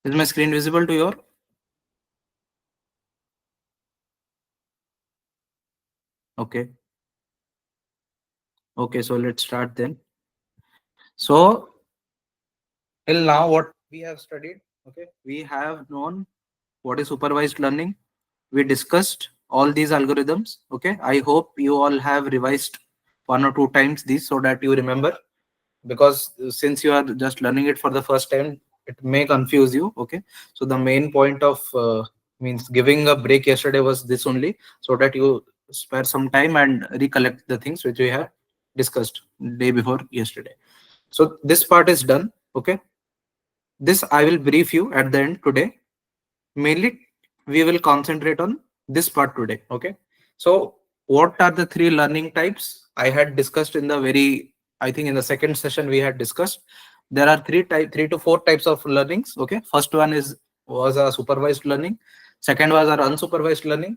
Is my screen visible to you? Okay. Okay, so let's start then. So till now, what we have studied, okay, we have known what is supervised learning. We discussed all these algorithms. Okay, I hope you all have revised 1 or 2 times these so that you remember, because since you are just learning it for the first time, it may confuse you. Okay, so the main point of means giving a break yesterday was this only, so that you spare some time and recollect the things which we have discussed day before yesterday. So this part is done. Okay, this I will brief you at the end today. Mainly we will concentrate on this part today. Okay, so what are the three learning types I had discussed in the very, I think in the second session we had discussed. There are three to four types of learnings. Okay, first one was a supervised learning, second was our unsupervised learning,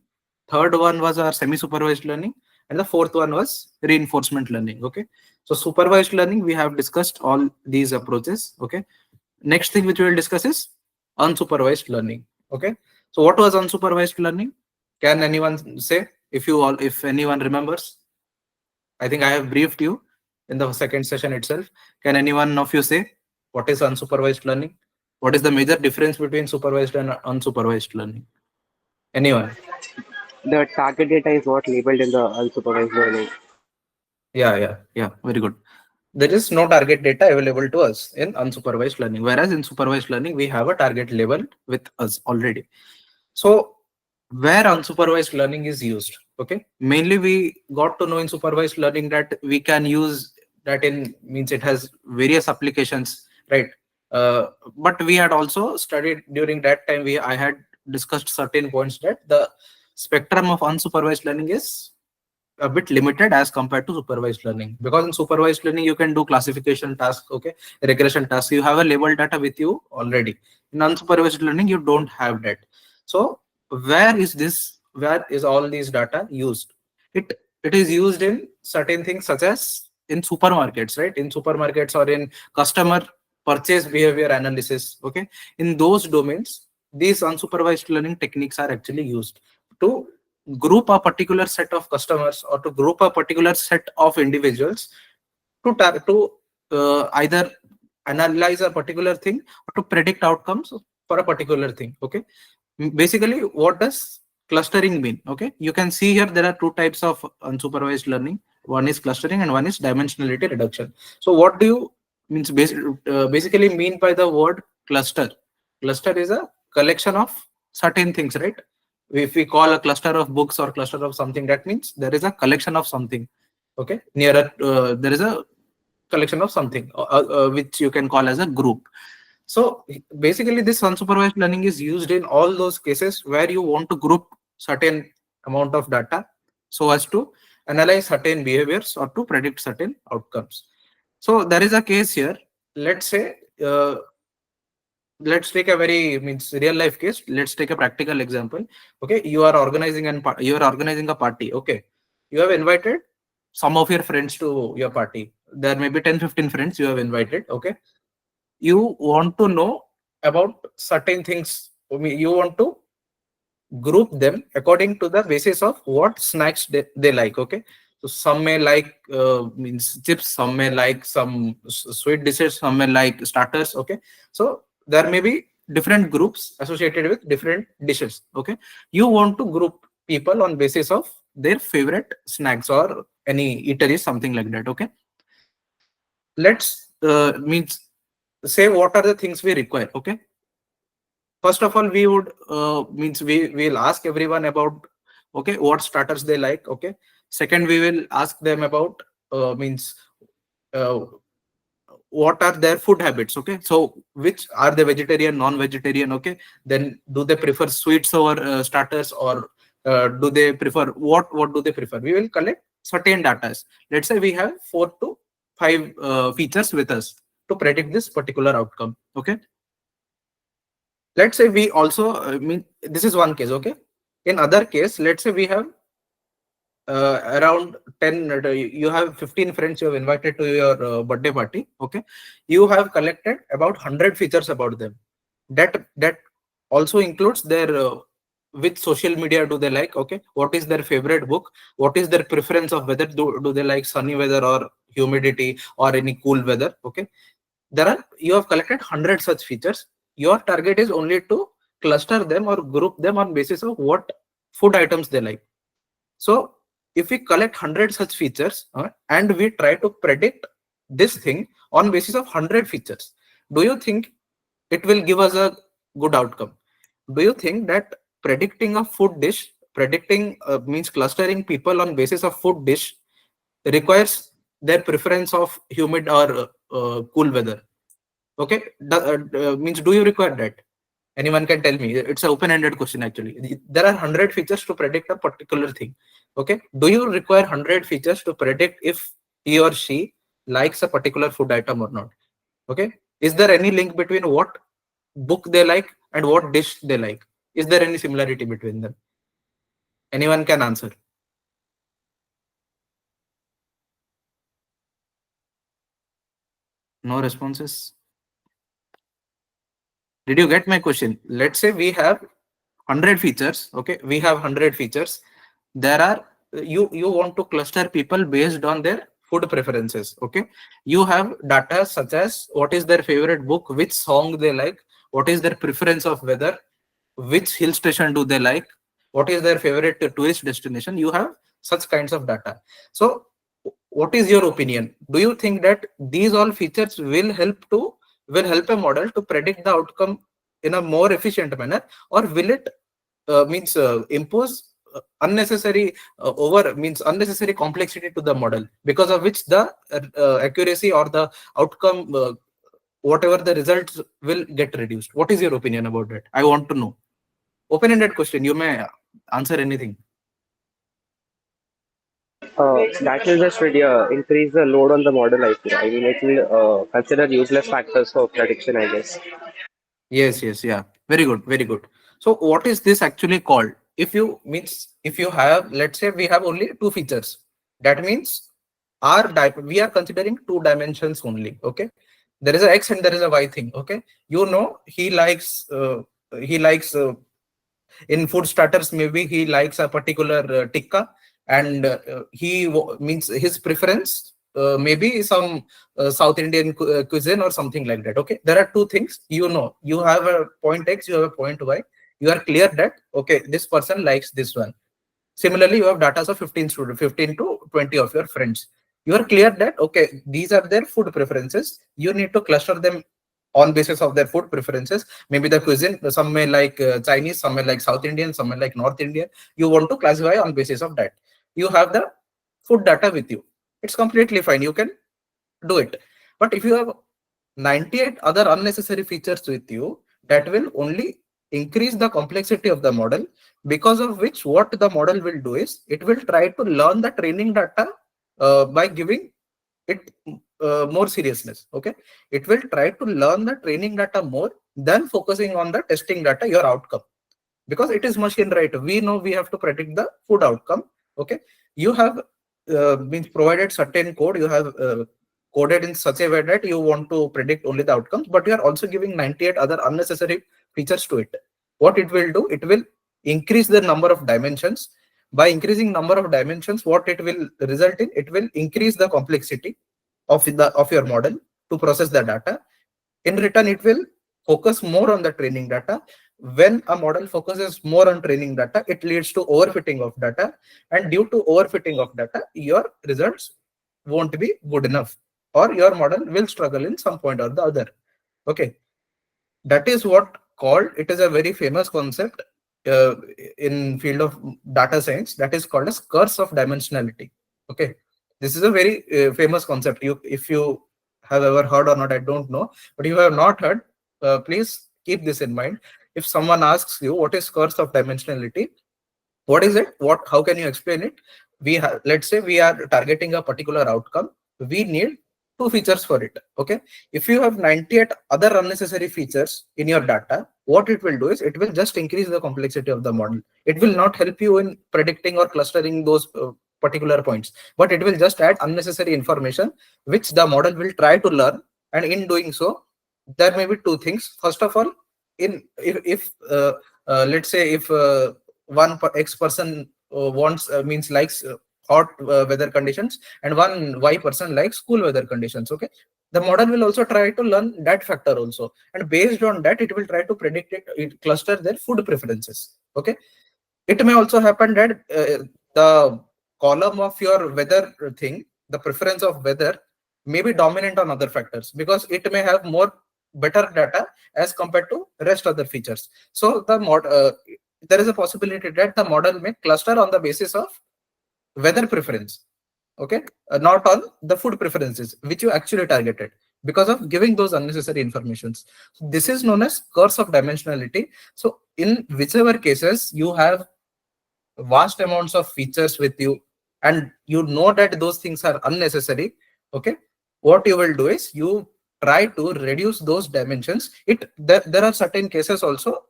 third one was our semi supervised learning, and the fourth one was reinforcement learning. Okay, so supervised learning, we have discussed all these approaches. Okay, next thing which we will discuss is unsupervised learning. Okay, so what was unsupervised learning? Can anyone say, if anyone remembers? I think I have briefed you in the second session itself. Can anyone of you say what is unsupervised learning? What is the major difference between supervised and unsupervised learning? Anyone? The target data is what labeled in the unsupervised learning. Yeah. Very good. There is no target data available to us in unsupervised learning, whereas in supervised learning, we have a target labeled with us already. So where unsupervised learning is used, okay, mainly we got to know in supervised learning that we can use that in, means it has various applications, right? But we had also studied during that time, I had discussed certain points that the spectrum of unsupervised learning is a bit limited as compared to supervised learning, because in supervised learning you can do classification tasks, okay, regression tasks, you have a labeled data with you already. In unsupervised learning you don't have that. So where is all these data used? It is used in certain things, such as in supermarkets, right? In supermarkets or in customer purchase behavior analysis. Okay, in those domains these unsupervised learning techniques are actually used to group a particular set of customers or to group a particular set of individuals to either analyze a particular thing or to predict outcomes for a particular thing. Okay, basically what does clustering mean? Okay, you can see here there are two types of unsupervised learning. One is clustering and one is dimensionality reduction. So what do you basically mean by the word cluster? Cluster is a collection of certain things, right? If we call a cluster of books or cluster of something, that means there is a collection of something. Okay, there is a collection of something which you can call as a group. So basically this unsupervised learning is used in all those cases where you want to group certain amount of data so as to analyze certain behaviors or to predict certain outcomes. So there is a case here. Let's say let's take a very, means real life case. Let's take a practical example. Okay, you are organizing a party. Okay, you have invited some of your friends to your party. There may be 10-15 friends you have invited. Okay, you want to know about certain things. I mean, you want to group them according to the basis of what snacks they like. Okay, so some may like means chips, some may like some sweet dishes, some may like starters. Okay, so there may be different groups associated with different dishes. Okay, you want to group people on basis of their favorite snacks or any eatery, something like that. Okay, let's means say what are the things we require. Okay, first of all we would means we will ask everyone about, okay, what starters they like. Okay, second we will ask them about means uh, what are their food habits. Okay, so which are they, vegetarian, non-vegetarian? Okay, then do they prefer sweets over starters, or do they prefer, what do they prefer? We will collect certain data. Let's say we have 4 to 5 features with us to predict this particular outcome. Okay, let's say we also mean this is one case. Okay, in other case, let's say we have around 10, you have 15 friends you have invited to your birthday party. Okay, you have collected about 100 features about them. that also includes their which social media do they like, okay, what is their favorite book, what is their preference of weather, do they like sunny weather or humidity or any cool weather, okay. You have collected 100 such features. Your target is only to cluster them or group them on basis of what food items they like. So if we collect 100 such features and we try to predict this thing on basis of 100 features, do you think it will give us a good outcome? Do you think that predicting a food dish, predicting means clustering people on basis of food dish requires their preference of humid or cool weather? Okay, means do you require that? Anyone can tell me. It's an open-ended question actually. There are 100 features to predict a particular thing. Okay, do you require 100 features to predict if he or she likes a particular food item or not? Okay, is there any link between what book they like and what dish they like? Is there any similarity between them? Anyone can answer. No responses. Did you get my question? Let's say we have 100 features. Okay, we have 100 features. There are you want to cluster people based on their food preferences. Okay, you have data such as what is their favorite book, which song they like, what is their preference of weather, which hill station do they like, what is their favorite tourist destination. You have such kinds of data. So what is your opinion? Do you think that these all features will help a model to predict the outcome in a more efficient manner, or will it means impose unnecessary over means unnecessary complexity to the model, because of which the accuracy or the outcome whatever the results will get reduced? What is your opinion about that? I want to know. Open-ended question, you may answer anything. That will just really, increase the load on the model, I feel. I mean, it will consider useless factors for prediction, I guess. Yes, yes, yeah. Very good, very good. So what is this actually called? If you have, let's say we have only two features, that means we are considering two dimensions only. Okay, there is a x and there is a y thing. Okay, you know he likes in food starters, maybe he likes a particular tikka, and means his preference maybe some South Indian cuisine or something like that. Okay, there are two things. You have a point x, you have a point y. You are clear that okay, this person likes this one. Similarly, you have data of 15 students, 15 to 20 of your friends. You are clear that okay, these are their food preferences. You need to cluster them on basis of their food preferences. Maybe the cuisine, some may like Chinese, some may like South Indian, some may like North Indian. You want to classify on basis of that. You have the food data with you. It's completely fine. You can do it. But if you have 98 other unnecessary features with you, that will only increase the complexity of the model, because of which what the model will do is it will try to learn the training data by giving it more seriousness. Okay, it will try to learn the training data more than focusing on the testing data, your outcome, because it is machine, right? We know we have to predict the food outcome. Okay, you have means provided certain code, you have coded in such a way that you want to predict only the outcomes, but you are also giving 98 other unnecessary features to it. What it will do, it will increase the number of dimensions. By increasing number of dimensions, what it will result in, it will increase the complexity of your model to process the data. In return, it will focus more on the training data. When a model focuses more on training data, it leads to overfitting of data, and due to overfitting of data, your results won't be good enough, or your model will struggle in some point or the other. Okay, that is what called, it is a very famous concept uh, in field of data science, that is called as curse of dimensionality. Okay, this is a very famous concept. If you have ever heard or not, I don't know, but if you have not heard, please keep this in mind. If someone asks you what is curse of dimensionality, what is it, how can you explain it? We have, let's say we are targeting a particular outcome, we need two features for it. Okay, if you have 98 other unnecessary features in your data, what it will do is it will just increase the complexity of the model. It will not help you in predicting or clustering those particular points, but it will just add unnecessary information which the model will try to learn. And in doing so, there may be two things. First of all, in if let's say if X person wants means likes hot weather conditions, and one Y person likes cool weather conditions, okay, the model will also try to learn that factor also, and based on that it will try to predict it cluster their food preferences. Okay, it may also happen that the column of your weather thing, the preference of weather, may be dominant on other factors because it may have more better data as compared to rest other features. So there is a possibility that the model may cluster on the basis of weather preference, okay, not on the food preferences which you actually targeted, because of giving those unnecessary informations. This is known as curse of dimensionality. So in whichever cases you have vast amounts of features with you and you know that those things are unnecessary, okay, what you will do is you try to reduce those dimensions. There are certain cases also,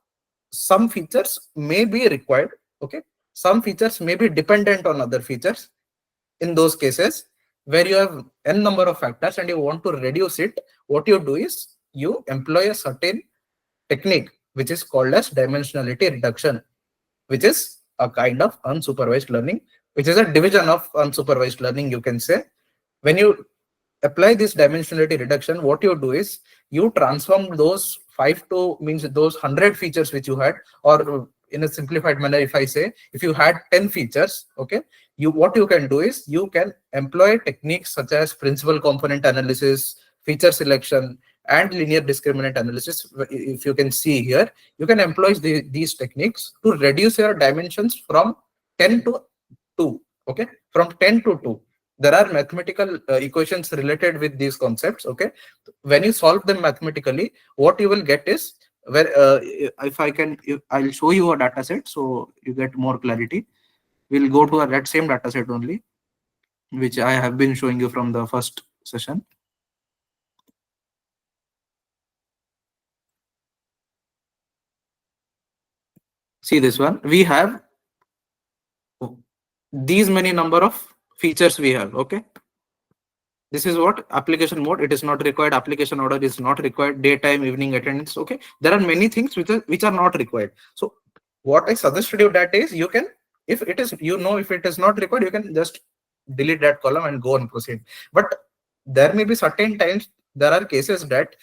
some features may be required, okay, some features may be dependent on other features. In those cases where you have n number of factors and you want to reduce it, what you do is you employ a certain technique which is called as dimensionality reduction, which is a kind of unsupervised learning, which is a division of unsupervised learning, you can say. When you apply this dimensionality reduction, what you do is you transform those 5 to means those 100 features which you had, or in a simplified manner, if I say if you had 10 features, okay, what you can do is you can employ techniques such as principal component analysis, feature selection, and linear discriminant analysis. If you can see here, you can employ these techniques to reduce your dimensions from 10 to 2, okay, from 10 to 2. There are mathematical equations related with these concepts, okay. When you solve them mathematically, what you will get is where if I'll show you a data set so you get more clarity. We'll go to that same data set only, which I have been showing you from the first session. See this one, we have these many number of features we have, okay. This is what application mode, it is not required, application order is not required, daytime, evening attendance, okay. There are many things which are not required. So what I suggested you that is you can, if it is, if it is not required, you can just delete that column and go and proceed. But there may be certain times, there are cases that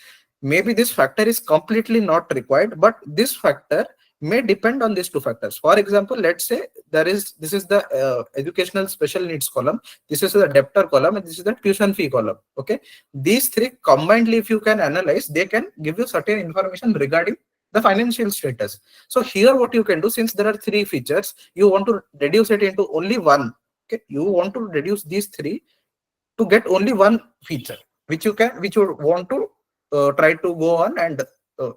maybe this factor is completely not required, but this factor may depend on these two factors. For example, let's say this is the educational special needs column, this is the debtor column, and this is the tuition fee column, okay. These three combinedly, if you can analyze, they can give you certain information regarding the financial status. So here what you can do, since there are three features, you want to reduce it into only one, okay. You want to reduce these three to get only one feature which you want to try to go on and uh,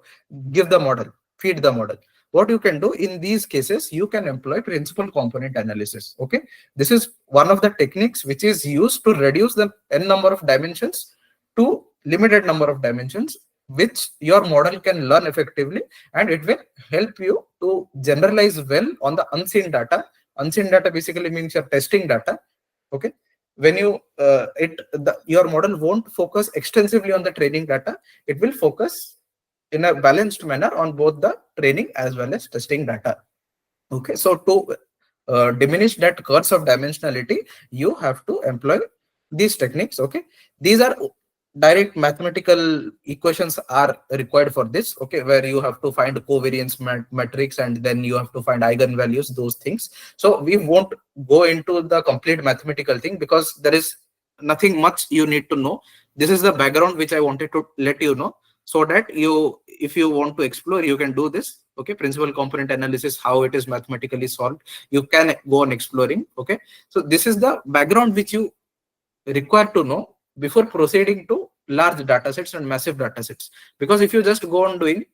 give the model, feed the model. What you can do in these cases, you can employ principal component analysis, okay. This is one of the techniques which is used to reduce the n number of dimensions to limited number of dimensions, which your model can learn effectively, and it will help you to generalize well on the unseen data. Unseen data basically means your testing data, okay. When you your model won't focus extensively on the training data, it will focus in a balanced manner on both the training as well as testing data, okay. So to diminish that curse of dimensionality, you have to employ these techniques, okay. These are direct mathematical equations are required for this, okay, where you have to find covariance matrix and then you have to find eigenvalues, those things. So we won't go into the complete mathematical thing because there is nothing much you need to know. This is the background which I wanted to let you know, so that if you want to explore, you can do this, okay. Principal component analysis, how it is mathematically solved, you can go on exploring, okay. So this is the background which you required to know before proceeding to large data sets and massive data sets. Because if you just go on doing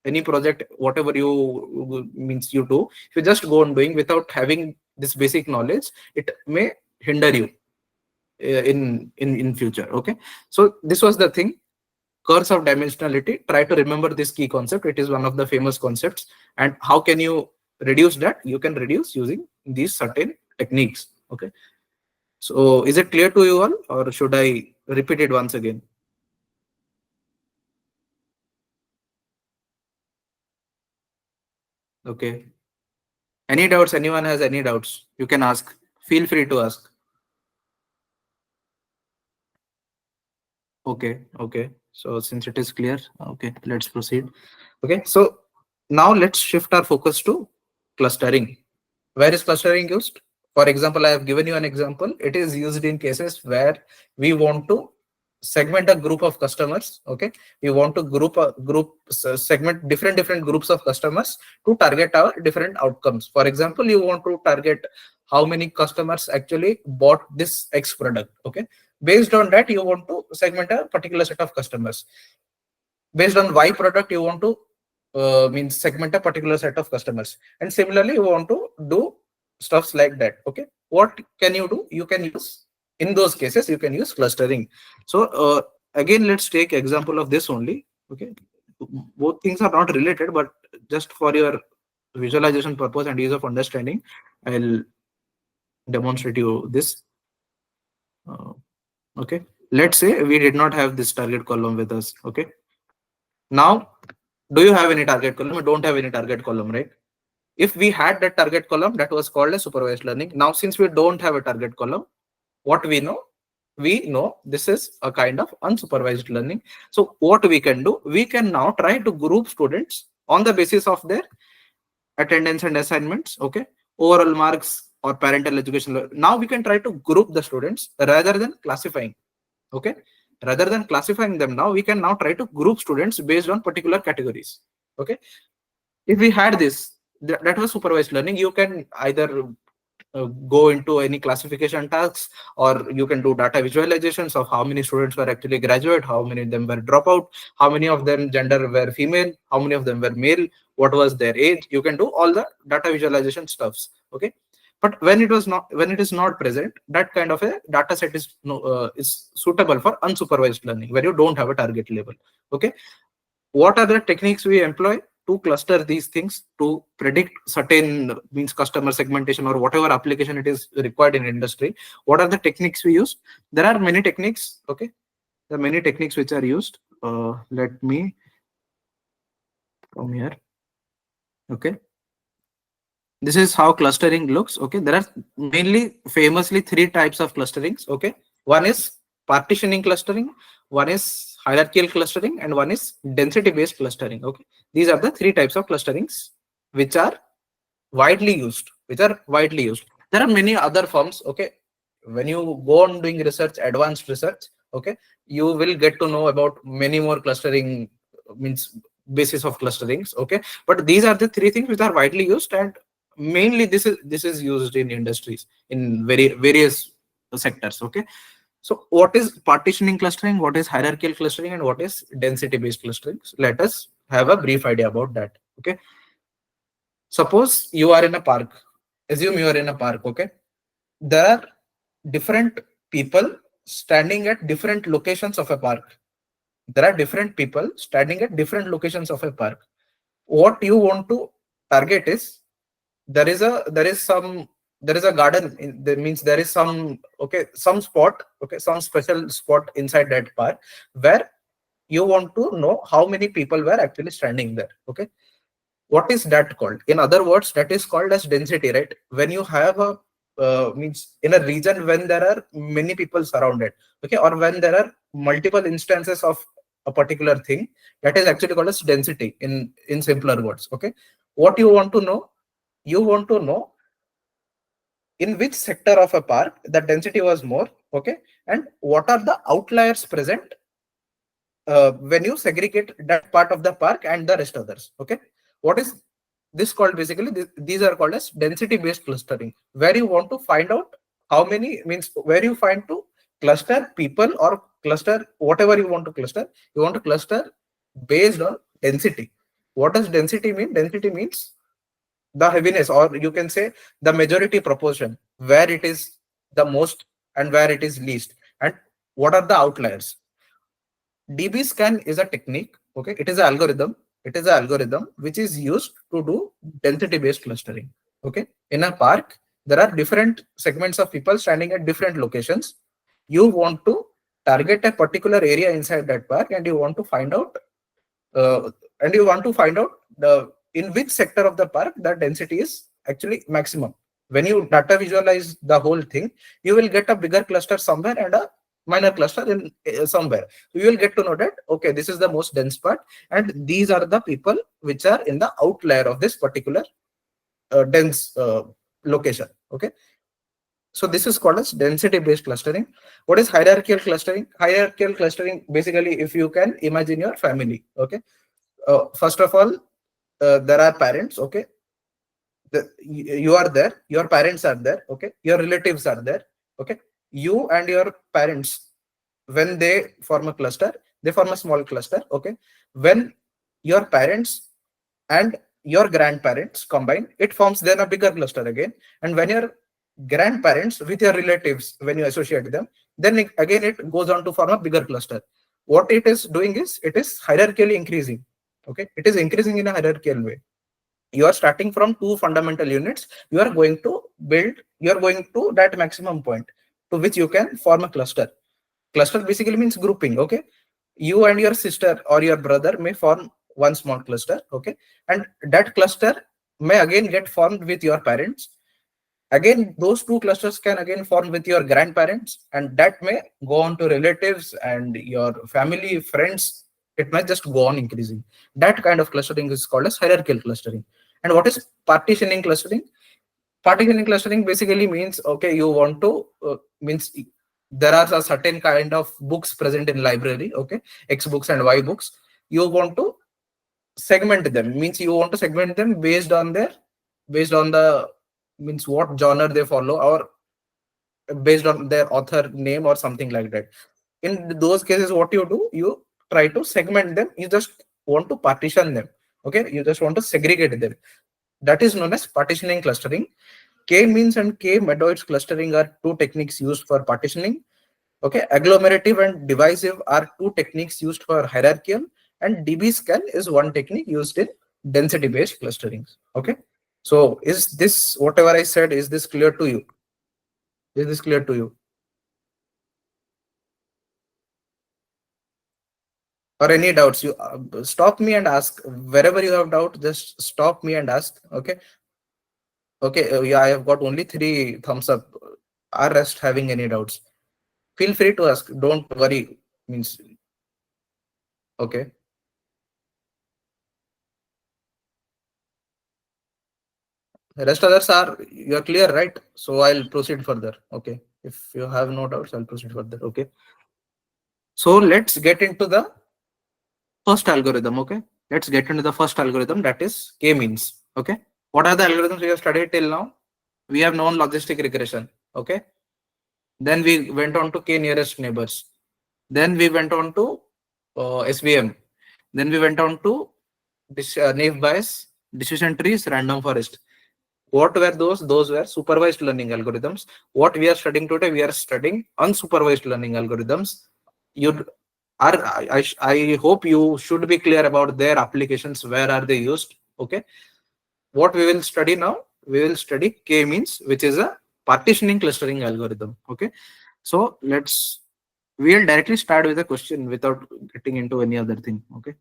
any project, whatever you means you do, if you just go on doing without having this basic knowledge, it may hinder you in future, okay. So this was the thing, curse of dimensionality. Try to remember this key concept, it is one of the famous concepts. And how can you reduce that? You can reduce using these certain techniques, okay. So is it clear to you all, or should I repeat it once again? Okay. Any doubts? Anyone has any doubts? You can ask. Feel free to ask. Okay. Okay. So since it is clear, okay, let's proceed. Okay. So now let's shift our focus to clustering. Where is clustering used? For example, I have given you an example. It is used in cases where we want to segment a group of customers. Okay, we want to segment different groups of customers to target our different outcomes. For example, you want to target how many customers actually bought this X product. Okay, based on that, you want to segment a particular set of customers. Based on Y product, you want to means segment a particular set of customers, and similarly you want to do stuffs like that. Okay, what can you do? You can use, in those cases you can use clustering. So again, let's take example of this only. Okay, both things are not related, but just for your visualization purpose and ease of understanding, I'll demonstrate you this. Okay, let's say we did not have this target column with us. Okay, now, do you have any target column? You don't have any target column, right? If we had that target column, that was called as supervised learning. Now, since we don't have a target column, what we know? We know this is a kind of unsupervised learning. So what we can do? We can now try to group students on the basis of their attendance and assignments, okay, overall marks or parental education. Now we can try to group the students rather than classifying. Okay, rather than classifying them, now we can now try to group students based on particular categories. Okay, if we had this, that was supervised learning. You can either go into any classification tasks, or you can do data visualizations of how many students were actually graduate, how many of them were dropout, how many of them gender were female, how many of them were male, what was their age. You can do all the data visualization stuffs. Okay, but when it is not present, that kind of a data set is is suitable for unsupervised learning, where you don't have a target label. Okay, what are the techniques we employ to cluster these things to predict certain means customer segmentation or whatever application it is required in industry? What are the techniques we use? There are many techniques. Okay, there are many techniques which are used. Let me come here. Okay, this is how clustering looks. Okay, there are mainly famously three types of clusterings. Okay, one is partitioning clustering, one is hierarchical clustering, and one is density based clustering. Okay, these are the three types of clusterings which are widely used. There are many other forms. Okay, when you go on doing research, advanced research, okay, you will get to know about many more clustering means basis of clusterings. Okay, but these are the three things which are widely used, and mainly this is used in industries in various sectors. Okay, so what is partitioning clustering, what is hierarchical clustering, and what is density based clustering? So let us have a brief idea about that. Okay, suppose you are in a park. Assume you are in a park. Okay, there are different people standing at different locations of a park. There are different people standing at different locations of a park. What you want to target is, there is a garden that means there is some, okay, some spot, okay, some special spot inside that park where you want to know how many people were actually standing there. Okay, what is that called? In other words, that is called as density, right? When you have a means in a region when there are many people surrounded, okay, or when there are multiple instances of a particular thing, that is actually called as density in simpler words. Okay, what you want to know? You want to know in which sector of a park the density was more. Okay, and what are the outliers present when you segregate that part of the park and the rest others. Okay, what is this called? Basically, these are called as density based clustering, where you want to find out how many, means where you find to cluster people or cluster whatever you want to cluster. You want to cluster based on density. What does density mean? Density means the heaviness, or you can say the majority proportion, where it is the most and where it is least, and what are the outliers. DBSCAN is a technique. Okay, it is an algorithm. It is an algorithm which is used to do density-based clustering. Okay, in a park, there are different segments of people standing at different locations. You want to target a particular area inside that park, and you want to find out, uh, the in which sector of the park the density is actually maximum. When you data visualize the whole thing, you will get a bigger cluster somewhere and a minor cluster in somewhere. So you will get to know that, okay, this is the most dense part, and these are the people which are in the outlier of this particular dense location. Okay. So this is called as density based clustering. What is hierarchical clustering? Hierarchical clustering, basically, if you can imagine your family. Okay. First of all, there are parents. Okay. You are there, your parents are there. Okay. Your relatives are there. Okay. You and your parents, when they form a cluster, they form a small cluster. Okay. When your parents and your grandparents combine, it forms then a bigger cluster again. And when your grandparents with your relatives, when you associate them, then again it goes on to form a bigger cluster. What it is doing is, it is hierarchically increasing. Okay. It is increasing in a hierarchical way. You are starting from two fundamental units, you are going to that maximum point to which you can form a cluster. Cluster basically means grouping. Okay. You and your sister or your brother may form one small cluster. Okay. And that cluster may again get formed with your parents. Again, those two clusters can again form with your grandparents, and that may go on to relatives and your family, friends. It might just go on increasing. That kind of clustering is called as hierarchical clustering. And what is partitioning clustering? Partitioning clustering basically means, okay, you want to means there are a certain kind of books present in library. Okay, X books and Y books. You want to segment them, means you want to segment them based on the means what genre they follow, or based on their author name or something like that. In those cases, what you do, you try to segment them. You just want to partition them. Okay, you just want to segregate them. That is known as partitioning clustering. K-means and K-Medoids clustering are two techniques used for partitioning. Okay, agglomerative and divisive are two techniques used for hierarchical, and DBSCAN is one technique used in density-based clustering. Okay, so is this, whatever I said, is this clear to you? Is this clear to you? Or any doubts? You stop me and ask wherever you have doubt. Just stop me and ask. Okay. Okay. Yeah, I have got only 3 thumbs up. Are rest having any doubts? Feel free to ask. Don't worry. Means okay. The rest others are, you are clear, right? So I'll proceed further. Okay. If you have no doubts, I'll proceed further. Okay. So let's get into the first algorithm. Okay. Let's get into the first algorithm, that is K-means. Okay. What are the algorithms we have studied till now? We have known logistic regression. Okay. Then we went on to K nearest neighbors. Then we went on to SVM. Then we went on to this naive Bayes, decision trees, random forest. What were those? Those were supervised learning algorithms. What we are studying today, we are studying unsupervised learning algorithms. I hope you should be clear about their applications. Where are they used? Okay. What we will study now, we will study K-means, which is a partitioning clustering algorithm. Okay. So we'll directly start with a question without getting into any other thing. Okay.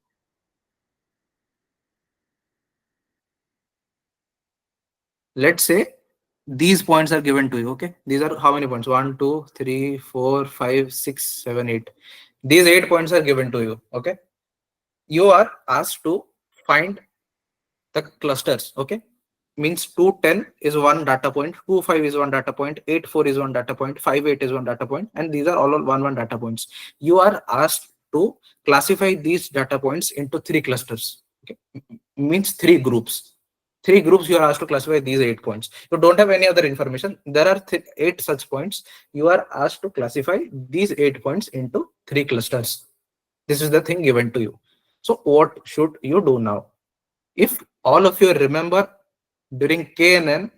Let's say these points are given to you. Okay. These are how many points? 1, 2, 3, 4, 5, 6, 7, 8. These 8 points are given to you. Okay. You are asked to find the clusters. Okay. Means 210 is one data point, 25 is one data point, 84 is one data point, 58 is one data point, and these are all one data points. You are asked to classify these data points into 3 clusters. Okay. Means 3 groups. 3 groups you are asked to classify these 8 points. You don't have any other information. There are 8 such points. You are asked to classify these 8 points into 3 clusters. This is the thing given to you. So what should you do now? If all of you remember, during K and N,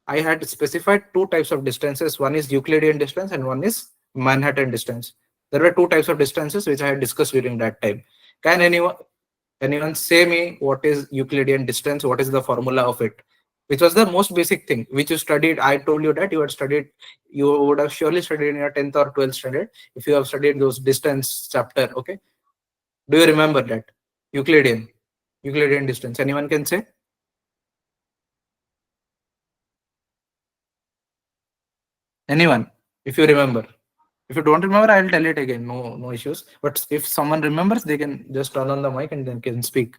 I had specified 2 types of distances. One is Euclidean distance and one is Manhattan distance. There were 2 types of distances which I had discussed during that time. Can anyone say me what is Euclidean distance? What is the formula of it? Which was the most basic thing which you studied. I told you that you had studied, you would have surely studied in your 10th or 12th standard if you have studied those distance chapter. Okay. Do you remember that? Euclidean distance. Anyone can say? Anyone, if you remember. If you don't remember, I'll tell it again. No issues. But if someone remembers, they can just turn on the mic and then can speak.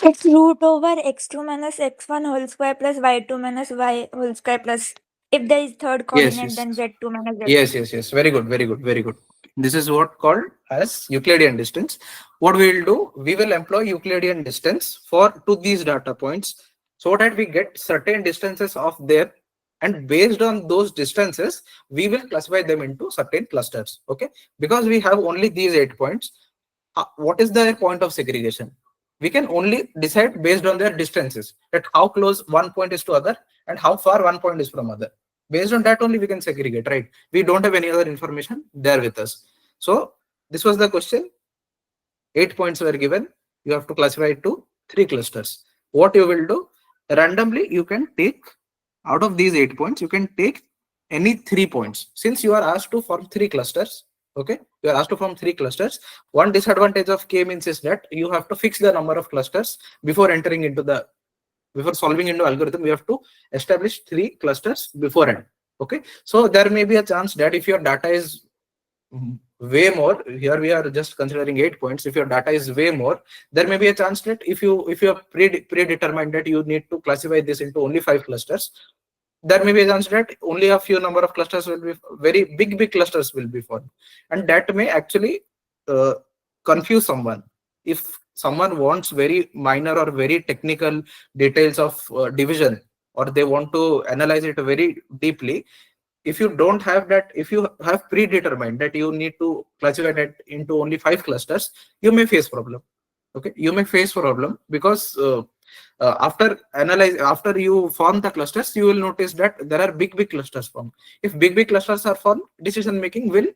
It's root over x2 minus x1 whole square plus y2 minus y whole square plus, if there is third Yes, coordinate, yes. then z2 minus z3. Yes. Very good, very good, very good. This is what called as Euclidean distance. What we will do, we will employ Euclidean distance for to these data points so that we get certain distances of there, and based on those distances, we will classify them into certain clusters. Okay, because we have only these 8 points. What is the point of segregation? We can only decide based on their distances, that how close one point is to other and how far one point is from other. Based on that only we can segregate, right? We don't have any other information there with us. So this was the question. 8 points were given. You have to classify it to 3 clusters. What you will do, randomly you can take out of these 8 points, you can take any 3 points. Since you are asked to form 3 clusters, okay, you are asked to form 3 clusters. One disadvantage of K-means is that you have to fix the number of clusters before entering into the, before solving into algorithm. We have to establish 3 clusters beforehand. Okay, so there may be a chance that if your data is way more, here we are just considering 8 points, if your data is way more, there may be a chance that if you have predetermined that you need to classify this into only 5 clusters, there may be a chance that only a few number of clusters will be, very big clusters will be formed, and that may actually confuse someone. If someone wants very minor or very technical details of division, or they want to analyze it very deeply, if you don't have that, if you have predetermined that you need to classify that into only 5 clusters, you may face problem. Okay, you may face problem because after you form the clusters, you will notice that there are big clusters formed. If big clusters are formed, decision making will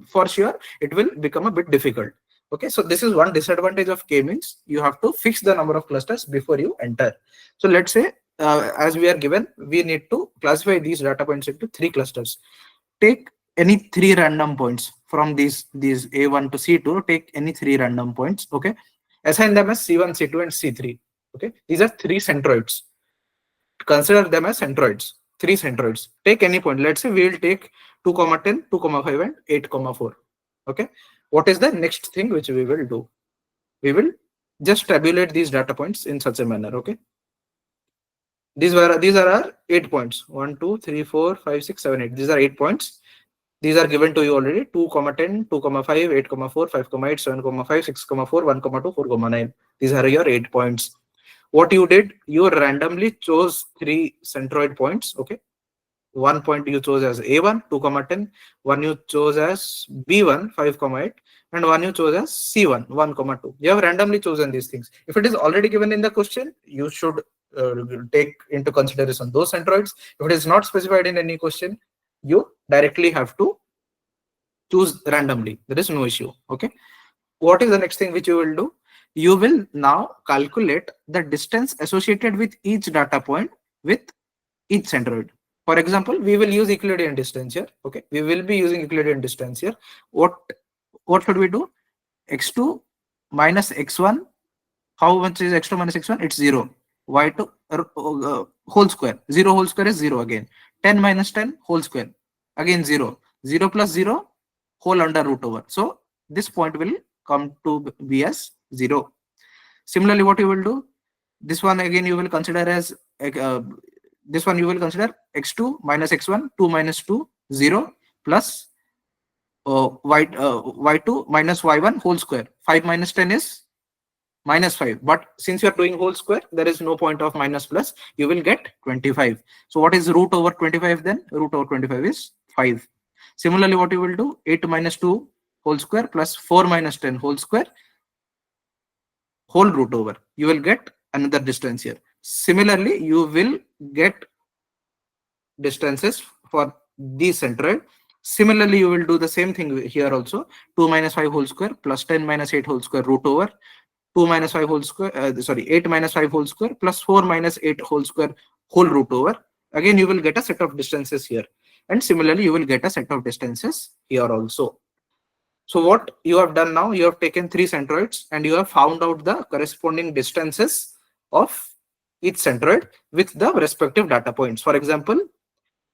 for sure it will become a bit difficult. Okay, so this is one disadvantage of K-means. You have to fix the number of clusters before you enter. So let's say as we are given, we need to classify these data points into 3 clusters. Take any 3 random points from these A1 to C2. Take any 3 random points. Okay, assign them as C1, C2 and C3. Okay, these are 3 centroids. Consider them as centroids. 3 centroids. Take any point. Let's say we will take 2, 10, 2, 5 and 8, 4. Okay, what is the next thing which we will do? We will just tabulate these data points in such a manner. Okay, these are our 8 points. 1, 2, 3, 4, 5, 6, 7, 8. These are 8 points. These are given to you already. 2, 10, 2, 5, 8, 4, 5, 8, 7, 5, 6, 4, 1, 2, 4, 9. These are your 8 points. What you did, you randomly chose 3 centroid points. Okay, 1 point you chose as A1, 2, 10, 1 you chose as B1, 5, 8, and 1 you chose as C1, 1, 2. You have randomly chosen these things. If it is already given in the question, you should take into consideration those centroids. If it is not specified in any question, you directly have to choose randomly. There is no issue. Okay, what is the next thing which you will do? You will now calculate the distance associated with each data point with each centroid. For example, we will use Euclidean distance here. Okay, we will be using Euclidean distance here. What should we do? X2 minus x1. How much is x2 minus x1? It's 0. Y2 whole square. 0 whole square is 0 again. 10 minus 10 whole square. Again 0. 0 plus 0 whole under root over. So this point will come to be as 0. Similarly, what you will do? This one again you will consider as this one you will consider x2 minus x1, 2 minus 2, 0 plus y2 minus y1 whole square. 5 minus 10 is minus 5. But since you are doing whole square, there is no point of minus plus. You will get 25. So what is root over 25 then? Root over 25 is 5. Similarly, what you will do? 8 minus 2 whole square plus 4 minus 10 whole square whole root over. You will get another distance here. Similarly, you will get distances for these centroid. Similarly, you will do the same thing here also. 2 minus 5 whole square plus 10 minus 8 whole square root over. 2 minus 5 whole square, 8 minus 5 whole square plus 4 minus 8 whole square whole root over. Again, you will get a set of distances here. And similarly, you will get a set of distances here also. So what you have done now, you have taken 3 centroids and you have found out the corresponding distances of each centroid with the respective data points. For example,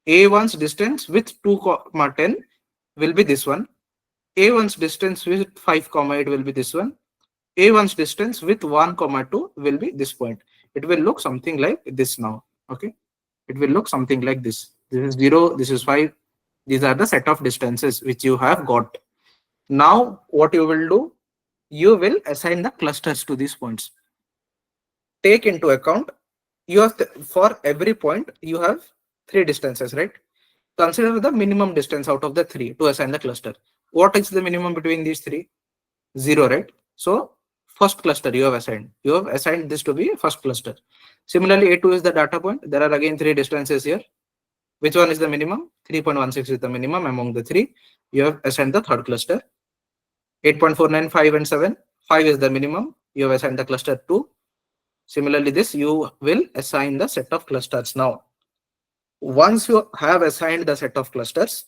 A1's distance with 2, 10 will be this one. A1's distance with 5, 8 will be this one. A1's distance with 1, 2 will be this point. It will look something like this now. Okay. It will look something like this. This is 0, this is 5. These are the set of distances which you have got. Now, what you will do, you will assign the clusters to these points. Take into account, you have for every point, you have 3 distances, right? Consider the minimum distance out of the 3 to assign the cluster. What is the minimum between these 3? 0, right? So first cluster you have assigned. You have assigned this to be first cluster. Similarly, A2 is the data point. There are again 3 distances here. Which one is the minimum? 3.16 is the minimum among the 3. You have assigned the third cluster. 8.49, 5 and 7. 5 is the minimum. You have assigned the cluster 2. Similarly, this you will assign the set of clusters now. Once you have assigned the set of clusters,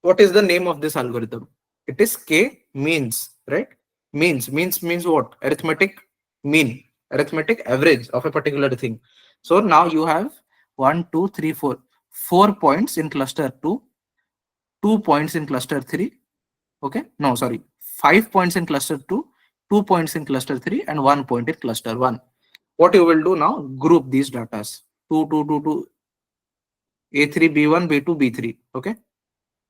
what is the name of this algorithm? It is K-means, right? Means what? Arithmetic mean, arithmetic average of a particular thing. So now you have 1, 2, 3, 4. 4 points in cluster 2, 2 points in cluster 3. Okay, no, sorry, 5 points in cluster 2, 2 points in cluster 3, and 1 point in cluster 1. What you will do now? Group these datas. 2, 2, 2, 2, A3, B1, B2, B3. Okay.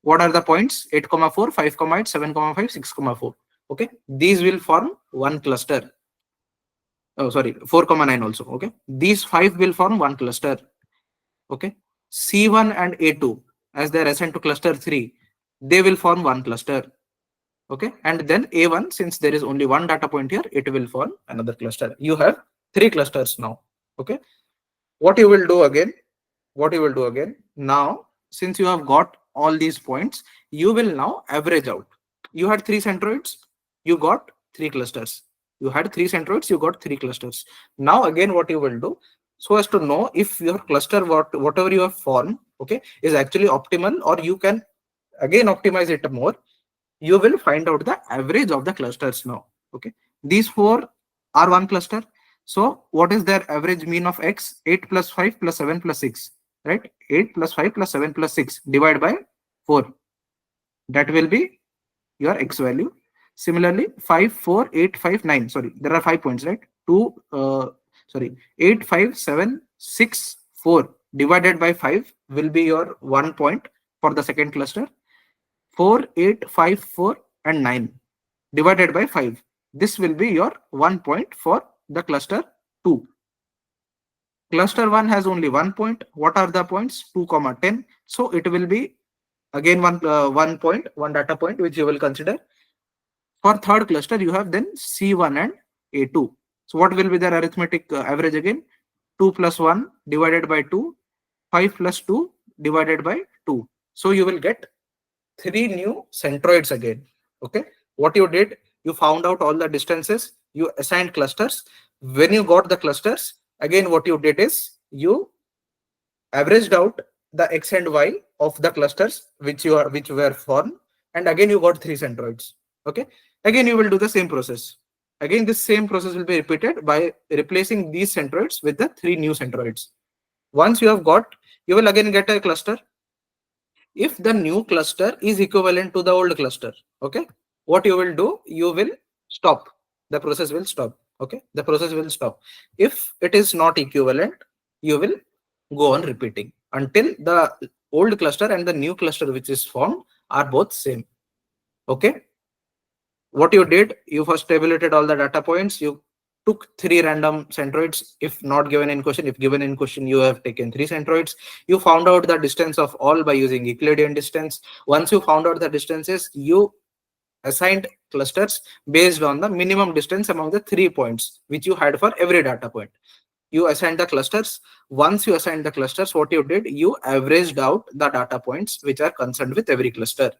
What are the points? 8, 4, 5, 8, 7, 5, 6, 4. Okay. These will form one cluster. Oh, sorry, 4, 9 also. Okay. These 5 will form one cluster. Okay. C1 and A2, as they are assigned to cluster 3, they will form one cluster. Okay. And then A1, since there is only one data point here, it will form another cluster. You have 3 clusters now. Okay. What you will do again? Now, since you have got all these points, you will now average out. You had 3 centroids, you got 3 clusters. You had 3 centroids, you got 3 clusters. Now again, what you will do, so as to know if your cluster, whatever you have formed, okay, is actually optimal, or you can again optimize it more, you will find out the average of the clusters now. Okay, these 4 are one cluster. So what is their average mean of x? 8 plus 5 plus 7 plus 6, right? 8 plus 5 plus 7 plus 6 divided by 4. That will be your x value. Similarly, 5, 4, 8, 5, 9. Sorry, there are 5 points, right? 8, 5, 7, 6, 4 divided by 5 will be your 1 point for the second cluster. 4, 8, 5, 4 and 9 divided by 5. This will be your 1 point for the cluster 2. Cluster 1 has only 1 point. What are the points? 2, 10. So it will be again one data point which you will consider. For third cluster, you have then C1 and A2. So what will be their arithmetic average again? 2 plus 1 divided by 2, 5 plus 2 divided by 2. So you will get 3 new centroids again. Okay. What you did, you found out all the distances, you assigned clusters. When you got the clusters, again what you did is you averaged out the x and y of the clusters which were formed, and again you got 3 centroids. Okay. Again you will do the same process. Again this same process will be repeated by replacing these centroids with the 3 new centroids. Once you have got, you will again get a cluster. If the new cluster is equivalent to the old cluster, okay, what you will do, you will stop. The process will stop. Okay, the process will stop. If it is not equivalent, you will go on repeating until the old cluster and the new cluster which is formed are both same. Okay. What you did, you first tabulated all the data points. You took 3 random centroids. If not given in question, if given in question, you have taken 3 centroids. You found out the distance of all by using Euclidean distance. Once you found out the distances, you assigned clusters based on the minimum distance among the 3 points which you had for every data point. You assigned the clusters. Once you assigned the clusters, what you did, you averaged out the data points which are concerned with every cluster.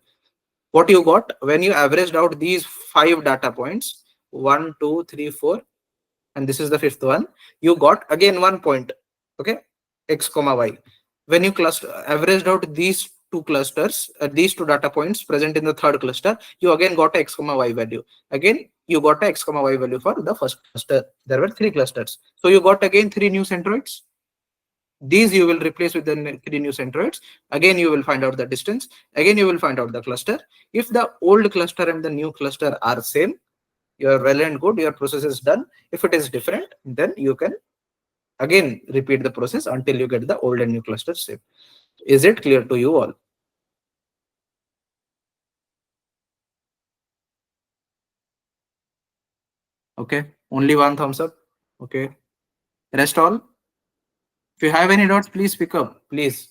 What you got when you averaged out these 5 data points, 1, 2, 3, 4, and this is the 5th one, you got again 1 point. Okay, x, y. When you averaged out these 2 clusters, these 2 data points present in the third cluster, you again got a x, y value. Again, you got a x, y value for the first cluster. There were 3 clusters. So you got again 3 new centroids. These you will replace with the 3 new centroids. Again, you will find out the distance. Again, you will find out the cluster. If the old cluster and the new cluster are same, you are well and good. Your process is done. If it is different, then you can again repeat the process until you get the old and new cluster same. Is it clear to you all? Okay, only one thumbs up. Okay, rest all. If you have any doubts, please pick up, please.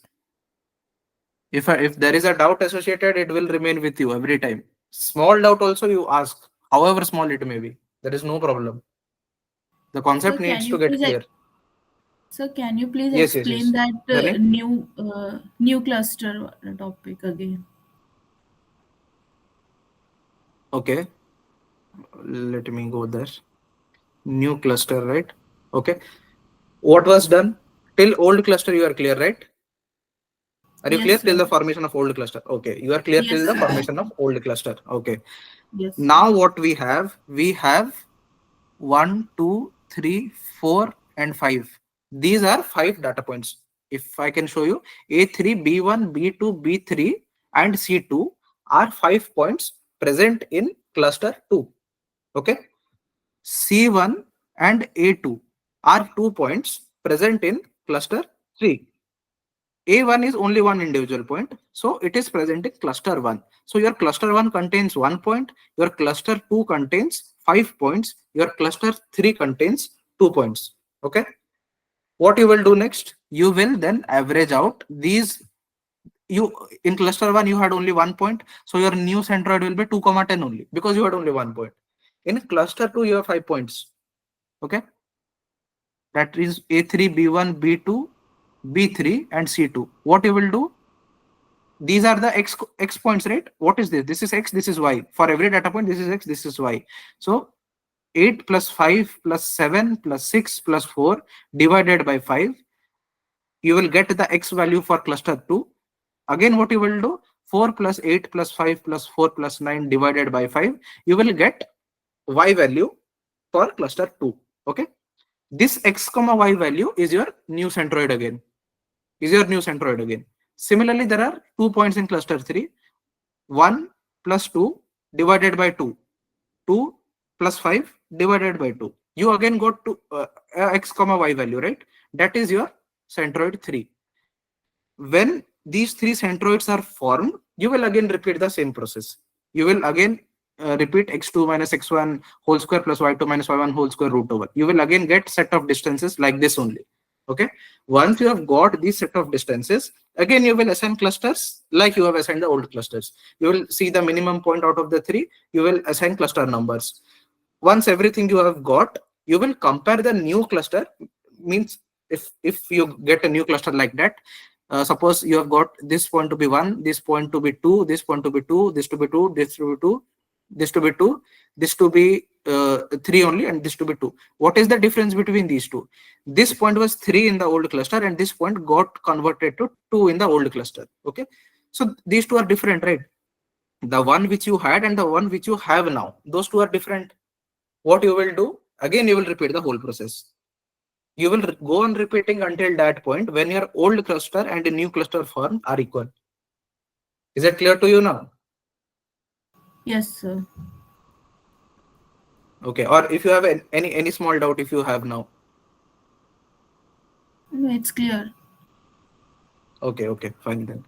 If there is a doubt associated, it will remain with you every time. Small doubt also you ask, however small it may be. There is no problem. The concept needs to get clear. Sir, can you please Yes, explain yes. that new cluster topic again? Okay, let me go there. New cluster, right? Okay. What was done? Till old cluster you are clear, right? Are you Yes, clear sir. till the formation of old cluster? Okay, you are clear Yes, till the sir. formation of old cluster. Okay. Yes. Now what we have 1, 2, 3, 4, and 5. These are 5 data points. If I can show you, A3, B1, B2, B3, and C2 are 5 points present in cluster 2. Okay. C1 and A2 are 2 points present in cluster 3. A1 is only one individual point, so it is present in cluster 1. So your cluster 1 contains 1 point, your cluster 2 contains 5 points, your cluster 3 contains 2 points. Okay. What you will do next? You will then average out these. You in cluster 1 you had only 1 point, so your new centroid will be 2, 10 only because you had only 1 point. In cluster 2 you have 5 points. Okay. That is A3, B1, B2, B3, and C2. What you will do? These are the x points, right? What is this? This is x, this is y. For every data point, this is x, this is y. So 8 plus 5 plus 7 plus 6 plus 4 divided by 5. You will get the x value for cluster 2. Again, what you will do? 4 plus 8 plus 5 plus 4 plus 9 divided by 5. You will get y value for cluster 2. Okay. This x comma y value is your new centroid again. Similarly, there are 2 points in cluster 3. 1 plus 2 divided by 2. 2 plus 5 divided by 2. You again got to x comma y value, right? That is your centroid 3. When these 3 centroids are formed, you will again repeat the same process. You will again repeat x2 minus x1 whole square plus y2 minus y1 whole square root over. You will again get set of distances like this only. Okay. Once you have got this set of distances, again you will assign clusters like you have assigned the old clusters. You will see the minimum point out of the 3. You will assign cluster numbers. Once everything you have got, you will compare the new cluster. Means if you get a new cluster like that, suppose you have got this point to be 1, this point to be 2, this point to be 2, this to be 2, this to be 2, this to be 2, this to be 3 only, and this to be 2. What is the difference between these two? This point was 3 in the old cluster, and this point got converted to 2 in the old cluster. Okay. So these two are different, right? The one which you had and the one which you have now, those two are different. What you will do? Again, you will repeat the whole process. You will go on repeating until that point when your old cluster and the new cluster form are equal. Is that clear to you now? Yes, sir. Okay. Or if you have any small doubt, if you have now. No, it's clear. Okay, fine then.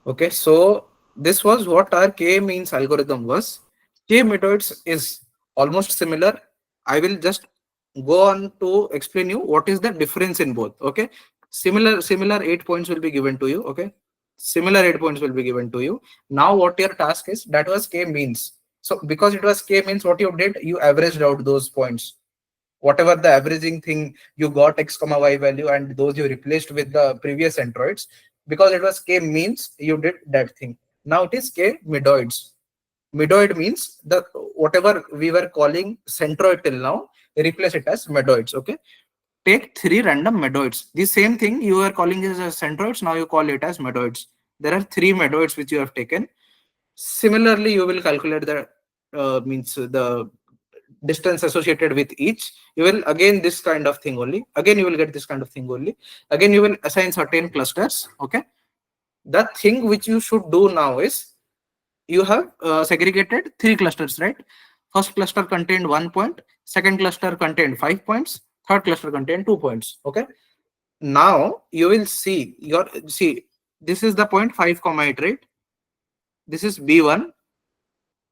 Okay, so this was what our K-means algorithm was. K-Medoids is almost similar. I will just go on to explain you what is the difference in both. Okay, similar 8 points will be given to you. Okay, similar 8 points will be given to you. Now what your task is, that was K-means. So because it was K-means, what you did, you averaged out those points. Whatever the averaging thing you got x comma y value and those you replaced with the previous centroids, because it was K-means, you did that thing. Now it is K-Medoids. Medoid means the whatever we were calling centroid till now, replace it as medoids. Okay. Take 3 random medoids. The same thing you were calling as centroids, now you call it as medoids. There are 3 medoids which you have taken. Similarly, you will calculate the means the distance associated with each, you will again this kind of thing only. Again, you will get this kind of thing only. Again, you will assign certain clusters. Okay. The thing which you should do now is you have segregated 3 clusters, right? First cluster contained 1 point, second cluster contained 5 points, third cluster contained 2 points. Okay. Now you will see this is the point 5, 8, right? This is B1.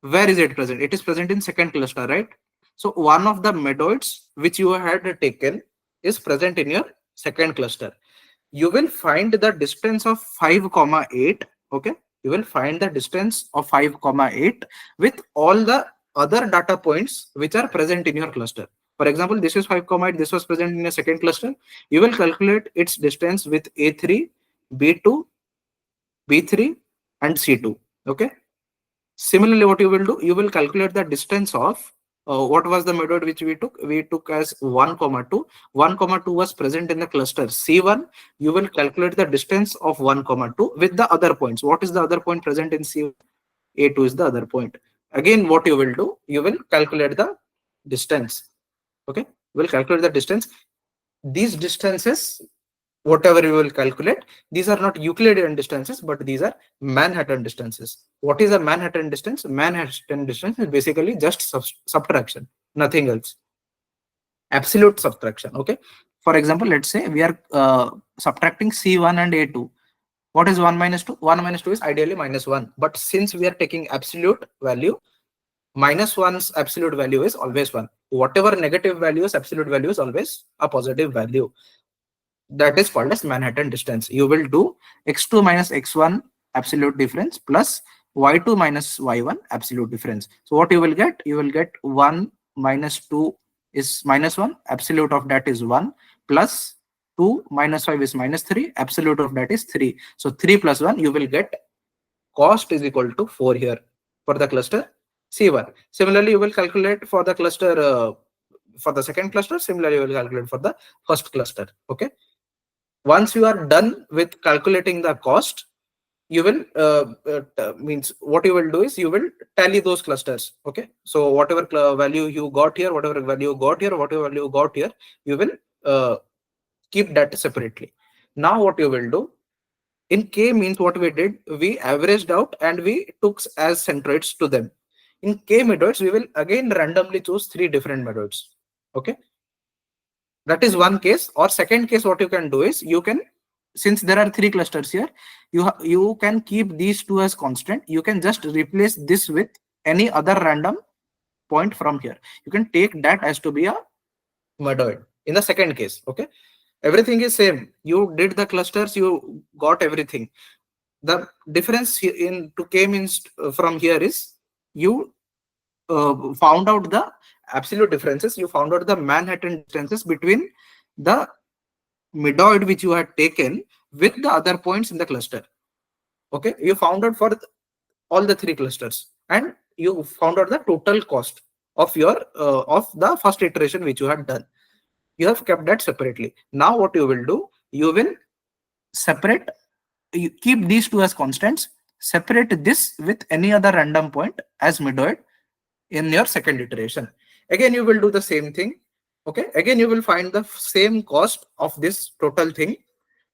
Where is it present? It is present in second cluster, right? So one of the medoids which you had taken is present in your second cluster. You will find the distance of 5, 8. Okay. You will find the distance of 5, 8 with all the other data points which are present in your cluster. For example, this is 5, 8. This was present in your second cluster. You will calculate its distance with A3, B2, B3, and C2. Okay. Similarly, what you will do, you will calculate the distance of what was the medoid which we took? We took as 1, 2. 1, 2 was present in the cluster C1. You will calculate the distance of 1, 2 with the other points. What is the other point present in C1? A2 is the other point. Again, what you will do, you will calculate the distance. Okay, you will calculate the distance. These distances, whatever you will calculate, these are not Euclidean distances, but these are Manhattan distances. What is a Manhattan distance? Manhattan distance is basically just subtraction, nothing else. Absolute subtraction. Okay. For example, let's say we are subtracting C1 and A2. What is 1 minus 2? 1 minus 2 is ideally -1. But since we are taking absolute value, -1's absolute value is always 1. Whatever negative value is, absolute value is always a positive value. That is called as Manhattan distance. You will do x2 minus x1 absolute difference plus y2 minus y1 absolute difference. So what you will get? You will get 1 minus 2 is -1. Absolute of that is 1 plus 2 minus 5 is -3. Absolute of that is 3. So 3 plus 1, you will get cost is equal to 4 here for the cluster C1. Similarly, you will calculate for the cluster for the second cluster. Similarly, you will calculate for the first cluster. Okay. Once you are done with calculating the cost, you will means what you will do is you will tally those clusters. Okay. So whatever value you got here, whatever value you got here, whatever value you got here, you will keep that separately. Now what you will do in K means what we did, we averaged out and we took as centroids to them. In K-Medoids, we will again randomly choose 3 different medoids. Okay. That is one case. Or second case, what you can do is you can, since there are 3 clusters here, you can keep these 2 as constant. You can just replace this with any other random point from here. You can take that as to be a medoid in the second case. Okay. Everything is same. You did the clusters, you got everything. The difference in to K means from here is you found out the absolute differences. You found out the Manhattan distances between the medoid which you had taken with the other points in the cluster. Okay, you found out for all the 3 clusters, and you found out the total cost of your of the first iteration which you had done. You have kept that separately. Now what you will do, you will separate, you keep these 2 as constants, separate this with any other random point as medoid in your second iteration. Again, you will do the same thing. Okay, again you will find the same cost of this total thing.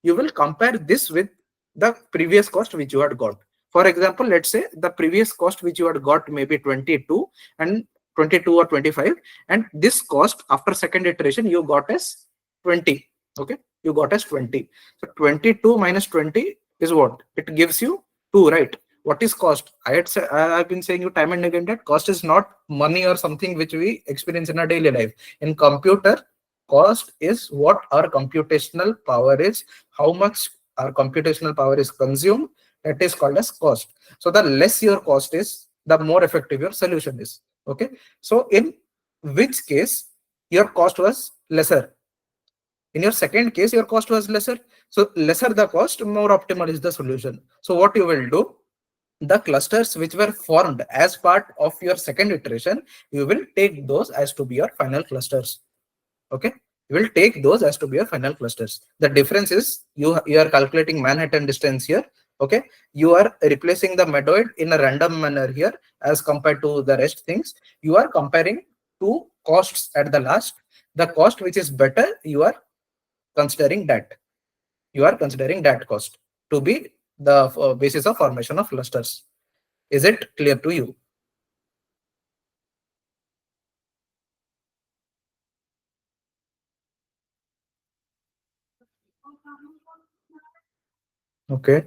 You will compare this with the previous cost which you had got. For example, let's say the previous cost which you had got maybe 22 and 22 or 25, and this cost after second iteration you got as 20. Okay, you got as 20. So 22 minus 20 is what? It gives you 2, right? What is cost? I've been saying you time and again that cost is not money or something which we experience in our daily life. In computer, cost is what our computational power is, how much our computational power is consumed. That is called as cost. So the less your cost is, the more effective your solution is. Okay. So in which case your cost was lesser? In your second case, your cost was lesser. So lesser the cost, more optimal is the solution. So what you will do, the clusters which were formed as part of your second iteration, you will take those as to be your final clusters. Okay, you will take those as to be your final clusters. The difference is you are calculating Manhattan distance here. Okay, you are replacing the medoid in a random manner here as compared to the rest things. You are comparing two costs at the last. The cost which is better, you are considering that. You are considering that cost to be the basis of formation of clusters. Is it clear to you? Okay.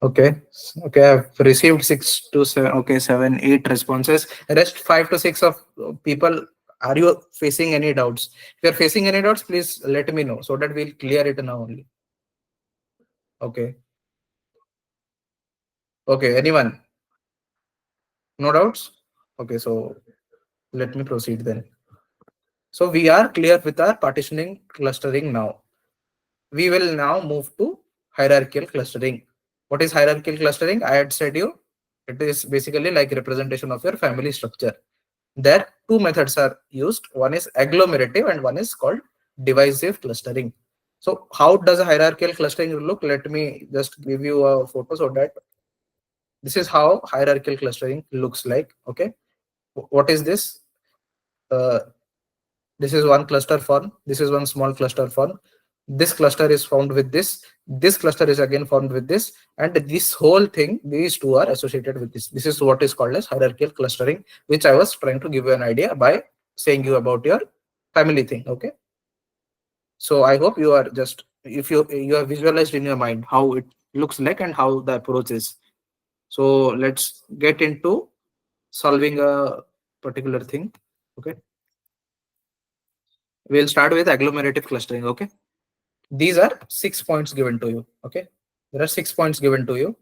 Okay. Okay. I've received 6 to 7. Okay, 7, 8 responses. Rest 5 to 6 of people. Are you facing any doubts? If you're facing any doubts, please let me know so that we'll clear it now only. Okay. Okay. Anyone? No doubts? Okay. So let me proceed then. So we are clear with our partitioning clustering now. We will now move to hierarchical clustering. What is hierarchical clustering? I had said you, it is basically like representation of your family structure. There two methods are used. One is agglomerative and one is called divisive clustering. So how does a hierarchical clustering look? Let me just give you a photo so that this is how hierarchical clustering looks like. Okay. What is this? This is one cluster form. This is one small cluster form. This cluster is formed with this. This cluster is again formed with this. And this whole thing, these two are associated with this. This is what is called as hierarchical clustering, which I was trying to give you an idea by saying you about your family thing. Okay. So I hope you are just, if you have visualized in your mind how it looks like and how the approach is. So let's get into solving a particular thing. Okay. We'll start with agglomerative clustering. Okay. These are 6 points given to you. Okay. There are 6 points given to you.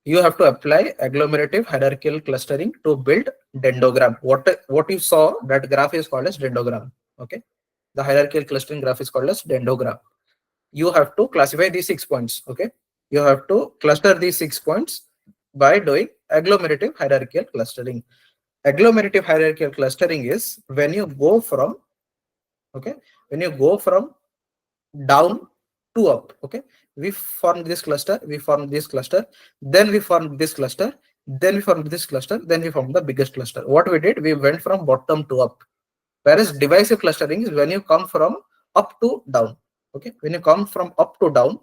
You have to apply agglomerative hierarchical clustering to build dendrogram. What you saw, that graph is called as dendrogram. Okay. The hierarchical clustering graph is called as dendrogram. You have to classify these 6 points. Okay. You have to cluster these 6 points by doing agglomerative hierarchical clustering. Agglomerative hierarchical clustering is when you go from, okay, when you go from down to up. Okay, we form this cluster, we form this cluster, then we form this cluster, then we form this cluster, then we form the biggest cluster. What we did, we went from bottom to up. Whereas divisive clustering is when you come from up to down. Okay, when you come from up to down,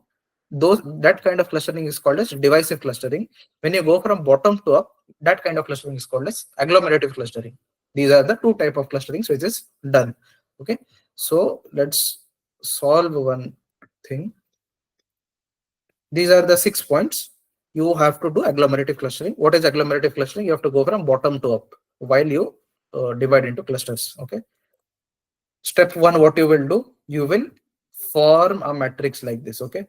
that kind of clustering is called as divisive clustering. When you go from bottom to up, that kind of clustering is called as agglomerative clustering. These are the two type of clusterings which is done. Okay, so let's solve one thing. These are the 6 points. You have to do agglomerative clustering. What is agglomerative clustering? You have to go from bottom to up while you divide into clusters. Okay. Step 1, what you will do? You will form a matrix like this. Okay.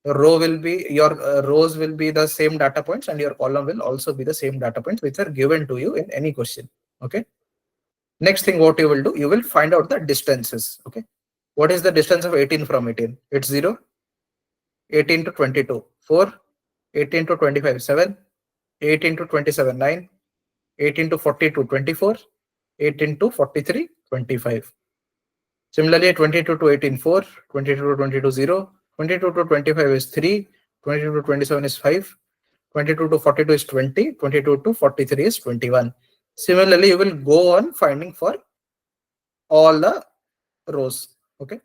Row will be, your rows will be the same data points and your column will also be the same data points which are given to you in any question. Okay. Next thing, what you will do? You will find out the distances. Okay. What is the distance of 18 from 18? It's 0. 18 to 22, 4. 18 to 25, 7. 18 to 27, 9. 18 to 42, 24. 18 to 43, 25. Similarly, 22 to 18, 4. 22 to 22, 0. 22 to 25 is 3. 22 to 27 is 5. 22 to 42 is 20. 22 to 43 is 21. Similarly, you will go on finding for all the rows. Okay.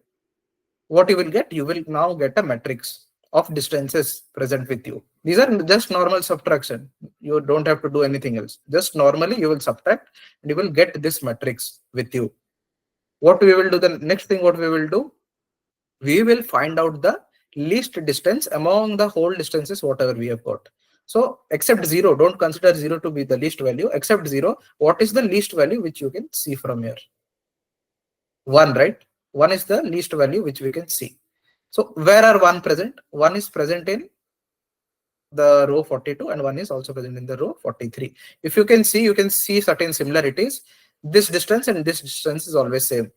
What you will get? You will now get a matrix of distances present with you. These are just normal subtraction. You don't have to do anything else. Just normally you will subtract and you will get this matrix with you. What we will do, the next thing what we will do, we will find out the least distance among the whole distances whatever we have got. So except 0, don't consider 0 to be the least value. Except 0, what is the least value which you can see from here? 1, right? 1 is the least value which we can see. So where are 1 present? 1 is present in the row 42 and 1 is also present in the row 43. If you can see certain similarities. This distance and this distance is always same.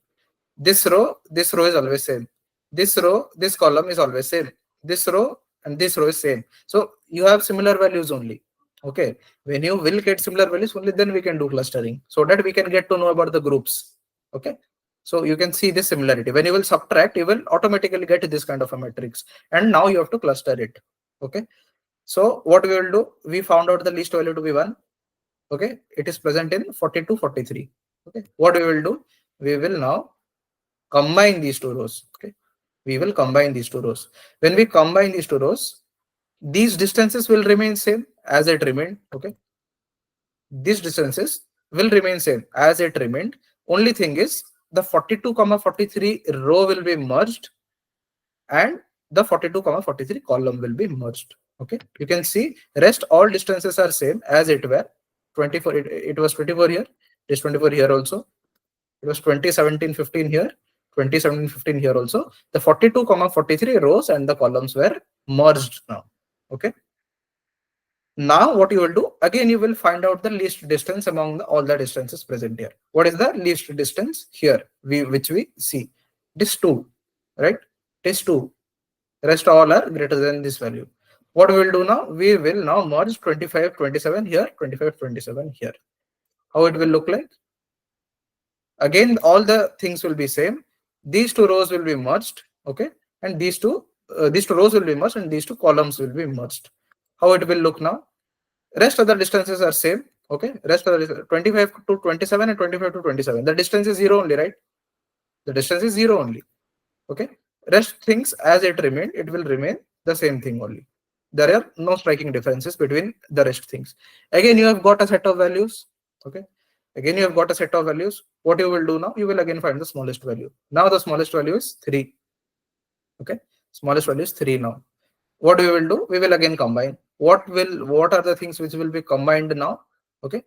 This row is always same. This row, this column is always same. This row and this row is same. So you have similar values only. Okay. When you will get similar values only, then we can do clustering so that we can get to know about the groups. Okay. So you can see this similarity. When you will subtract, you will automatically get this kind of a matrix. And now you have to cluster it. Okay. So what we will do, we found out the least value to be 1. Okay, it is present in 42, 43. Okay, what we will do? We will now combine these two rows. Okay, we will combine these two rows. When we combine these two rows, these distances will remain same as it remained. Okay, these distances will remain same as it remained. Only thing is the 42, 43 row will be merged and the 42, 43 column will be merged. Okay, you can see rest all distances are same as it were. 24, it was 24 here, it is 24 here also. It was 2017, 15 here, 2017, 15 here also. The 42, 43 rows and the columns were merged now. Okay. Now what you will do, again you will find out the least distance among all the distances present here. What is the least distance here, which we see? It is 2, right? It is 2. Rest all are greater than this value. What we will do now? We will now merge 25, 27 here, 25, 27 here. How it will look like? Again, all the things will be same. These two rows will be merged, okay, and these two rows will be merged, and these two columns will be merged. How it will look now? Rest of the distances are same, okay. Rest of the 25 to 27 and 25 to 27. The distance is 0 only, right? The distance is 0 only, okay. Rest things as it remained, it will remain the same thing only. There are no striking differences between the rest things. Again, you have got a set of values, okay. Again, you have got a set of values. What you will do now? You will again find the smallest value. Now the smallest value is 3. Okay, smallest value is 3 now. What we will do? We will again combine. What are the things which will be combined now? Okay,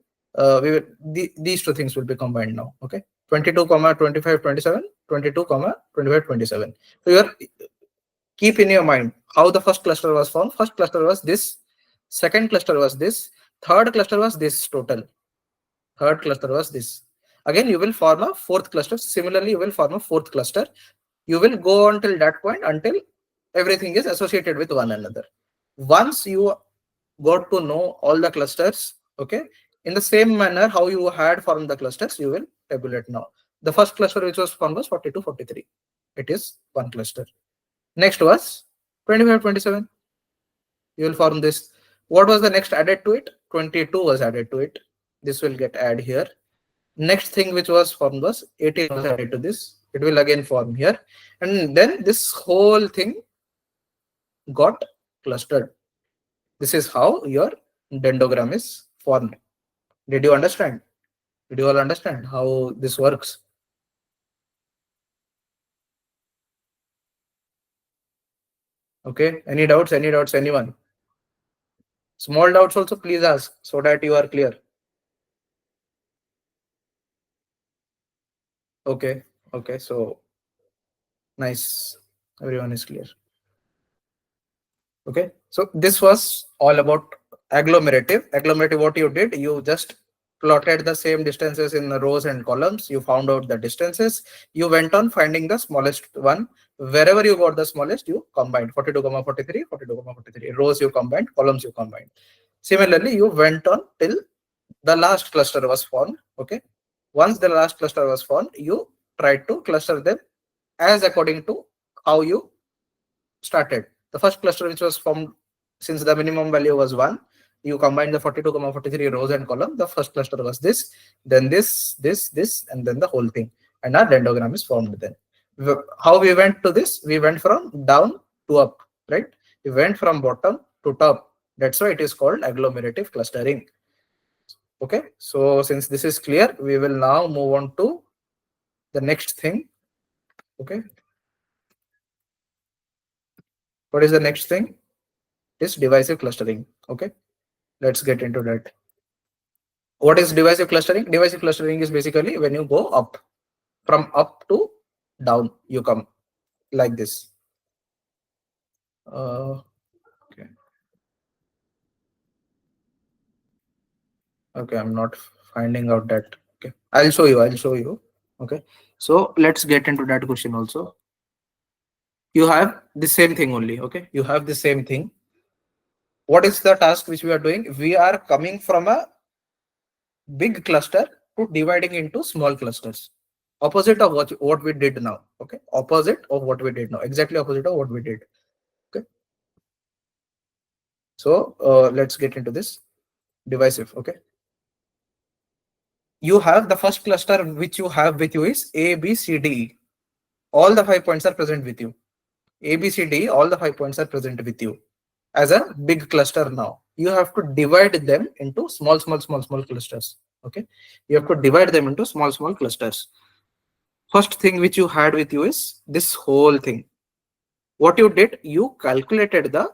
these two things will be combined now. Okay, 22, 25, 27, 22, 25, 27. So you are, keep in your mind how the first cluster was formed. First cluster was this. Second cluster was this. Third cluster was this total. Third cluster was this. Again, you will form a fourth cluster. Similarly, you will form a fourth cluster. You will go until that point until everything is associated with one another. Once you got to know all the clusters, okay, in the same manner how you had formed the clusters, you will tabulate now. The first cluster which was formed was 42, 43. It is one cluster. Next was 25, 27. You will form this. What was the next added to it? 22 was added to it. This will get added here. Next thing which was formed was 18 was added to this. It will again form here. And then this whole thing got clustered. This is how your dendrogram is formed. Did you understand? Did you all understand how this works? Okay. Any doubts? Any doubts? Anyone? Small doubts also please ask so that you are clear. Okay. Okay. So nice. Everyone is clear. Okay. So this was all about agglomerative. Agglomerative, what you did, you just plotted the same distances in the rows and columns. You found out the distances. You went on finding the smallest one. Wherever you got the smallest, you combined 42, 43, 42, 43. Rows you combined, columns you combined. Similarly, you went on till the last cluster was formed. Okay. Once the last cluster was formed, you tried to cluster them as according to how you started. The first cluster which was formed, since the minimum value was 1, you combine the 42, 43 rows and column. The first cluster was this, then this, and then the whole thing. And our dendrogram is formed then. How we went to this? We went from down to up, right? We went from bottom to top. That's why it is called agglomerative clustering. Okay, so since this is clear, we will now move on to the next thing. Okay. What is the next thing? It is divisive clustering. Okay. Let's get into that. What is divisive clustering? Divisive clustering is basically when you go up, from up to down, you come like this. Okay. Okay, I'm not finding out that. Okay, I'll show you. I'll show you. Okay, so let's get into that question also. You have the same thing only. Okay, you have the same thing. What is the task which we are doing? We are coming from a big cluster to dividing into small clusters. Opposite of what we did now. Okay, opposite of what we did now. Exactly opposite of what we did. Okay, so let's get into this divisive. Okay, you have the first cluster which you have with you is A, B, C, D, E. All the 5 points are present with you. A, B, C, D, E, all the 5 points are present with you as a big cluster. Now you have to divide them into small clusters. Okay, you have to divide them into small clusters. First thing which you had with you is this whole thing. What you did, you calculated the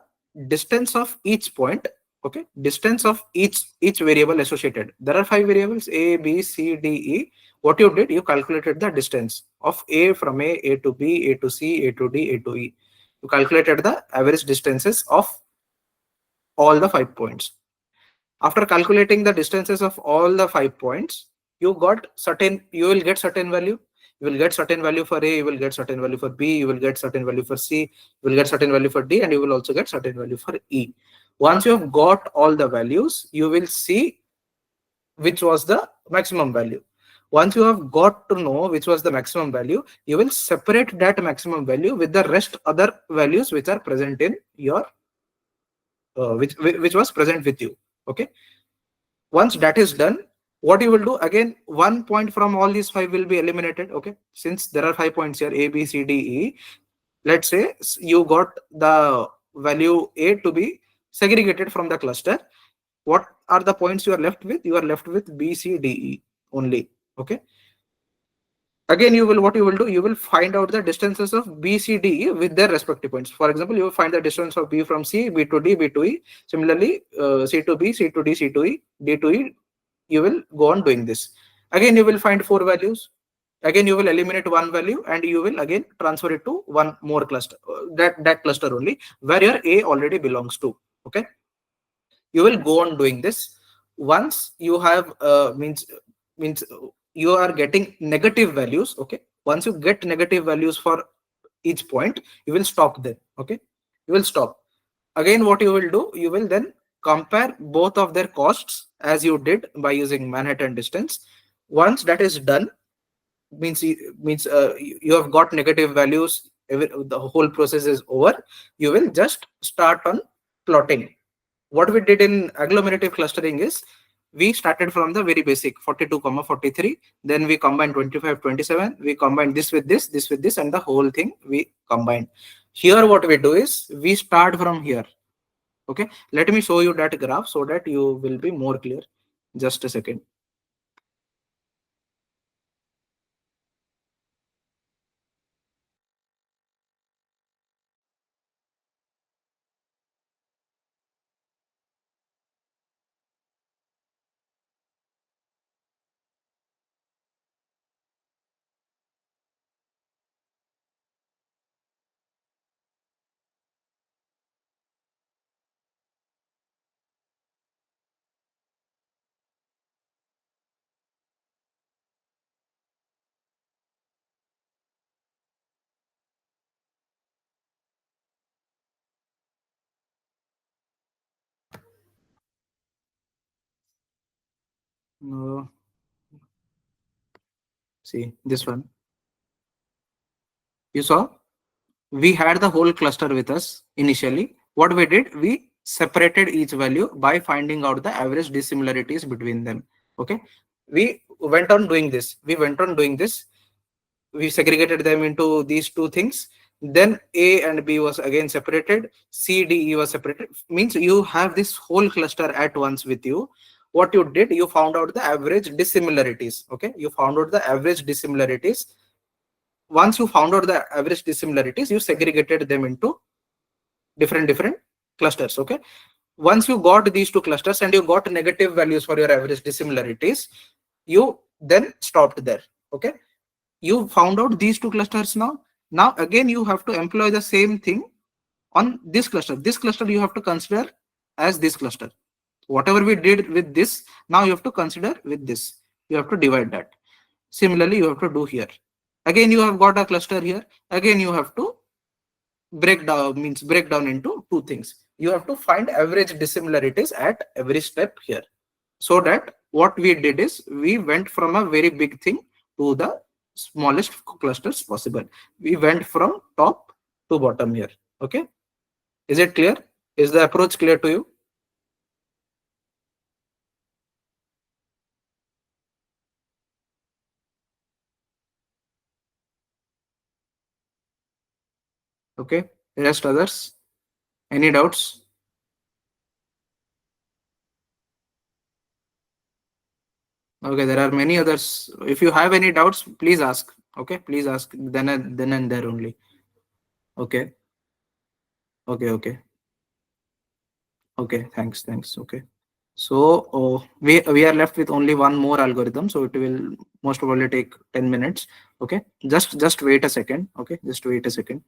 distance of each point. Okay, distance of each variable associated. There are 5 variables A, B, C, D, E. What you did, you calculated the distance of A from A to B, A to C, A to D, A to E. You calculated the average distances of all the 5 points. After calculating the distances of all the 5 points, you will get certain value. You will get certain value for A, you will get certain value for B, you will get certain value for C, you will get certain value for D, and you will also get certain value for E. Once you have got all the values, you will see which was the maximum value. Once you have got to know which was the maximum value, you will separate that maximum value with the rest other values which are present in your which was present with you. Okay, once that is done, what you will do, again 1 point from all these 5 will be eliminated. Okay, since there are 5 points here, A, B, C, D, E. Let's say you got the value A to be segregated from the cluster. What are the points you are left with? You are left with B, C, D, E only. Okay, again what you will do, you will find out the distances of B, C, D, E with their respective points. For example, you will find the distance of B from C, B to D, B to E. Similarly, C to B, C to D, C to E, D to E. You will go on doing this. Again, you will find 4 values. Again, you will eliminate 1 value and you will again transfer it to one more cluster, that cluster only where your A already belongs to. Okay, you will go on doing this. Once you have means you are getting negative values. Okay, once you get negative values for each point, you will stop there. Okay, you will stop. Again, what you will do, you will then compare both of their costs as you did by using Manhattan distance. Once that is done, means you have got negative values, the whole process is over. You will just start on plotting. What we did in agglomerative clustering is we started from the very basic 42, 43. Then we combined 25, 27. We combined this with this with this, and the whole thing we combined. Here, what we do is we start from here. Okay, let me show you that graph so that you will be more clear. Just a second. See this one. You saw we had the whole cluster with us initially. What we did, we separated each value by finding out the average dissimilarities between them. Okay, we went on doing this. We segregated them into these two things. Then A and B was again separated. C, D, E was separated. Means you have this whole cluster at once with you. What you did, you found out the average dissimilarities. Okay, you found out the average dissimilarities. Once you found out the average dissimilarities, you segregated them into different clusters. Okay, once you got these two clusters and you got negative values for your average dissimilarities, you then stopped there. Okay, you found out these two clusters. Now again you have to employ the same thing on this cluster. This cluster you have to consider as this cluster. Whatever we did with this, now you have to consider with this. You have to divide that. Similarly, you have to do here. Again, you have got a cluster here. Again, you have to break down into two things. You have to find average dissimilarities at every step here. So that what we did is we went from a very big thing to the smallest clusters possible. We went from top to bottom here. Okay, is it clear? Is the approach clear to you? Okay, rest others. Any doubts? Okay, there are many others. If you have any doubts, please ask. Okay, please ask then and there only. Okay, okay. Okay, thanks. Okay. So we are left with only one more algorithm. So it will most probably take 10 minutes. Okay, just wait a second. Okay, just wait a second.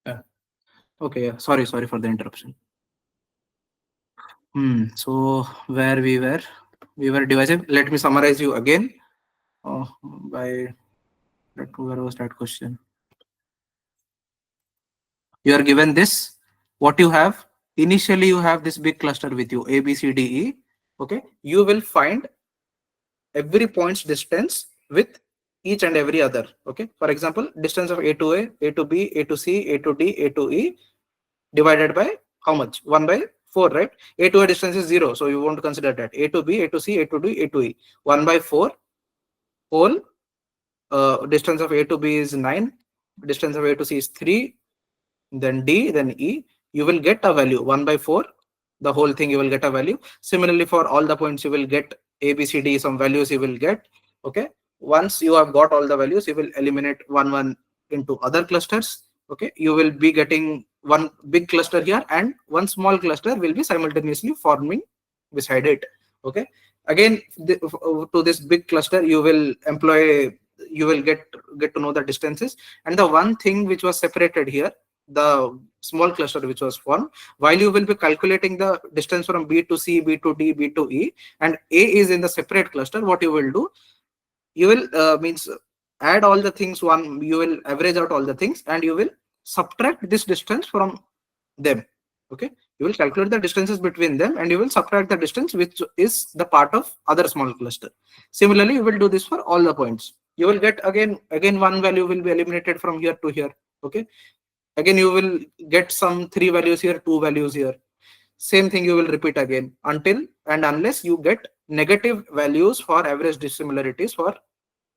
Yeah. Okay, yeah. Sorry for the interruption. So where we were divisive. Let me summarize you again. By where was that question? You are given this. What you have initially, you have this big cluster with you, A, B, C, D, E. Okay, you will find every point's distance with each and every other. Okay, for example, distance of A to A to B, A to C, A to D, A to E divided by how much? 1 by 4, right? A to A distance is 0, so you want to consider that. A to B, A to C, A to D, A to E. 1 by 4 whole. Distance of A to B is 9. Distance of A to C is 3. Then D, then E. You will get a value 1 by 4. The whole thing you will get a value. Similarly, for all the points, you will get A, B, C, D, some values you will get. Okay. Once you have got all the values, you will eliminate one into other clusters. Okay. You will be getting one big cluster here and one small cluster will be simultaneously forming beside it. Okay. Again, to this big cluster, you will get to know the distances. And the one thing which was separated here, the small cluster which was formed, while you will be calculating the distance from B to C, B to D, B to E, and A is in the separate cluster, what you will do, you will means add all the things you will average out all the things and you will subtract this distance from them. Okay, you will calculate the distances between them and you will subtract the distance which is the part of other small cluster. Similarly, you will do this for all the points. You will get again one value will be eliminated from here to here. Okay, again you will get some 3 values here, 2 values here. Same thing you will repeat again until and unless you get negative values for average dissimilarities for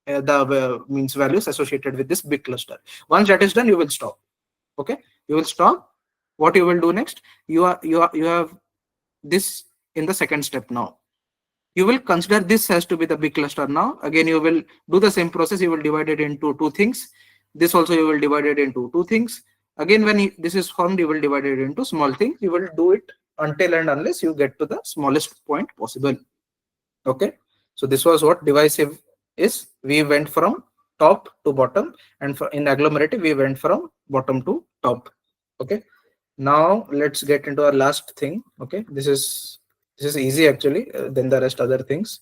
the means values associated with this big cluster. Once that is done, you will stop. Okay, you will stop. What you will do next, you have this in the second step. Now you will consider this has to be the big cluster. Now again you will do the same process. You will divide it into 2 things. This also you will divide it into 2 things. Again, when this is formed, you will divide it into small things. You will do it until and unless you get to the smallest point possible. Okay, so this was what divisive is. We went from top to bottom, and in agglomerative we went from bottom to top. Okay, now let's get into our last thing. Okay, this is easy actually, then the rest other things.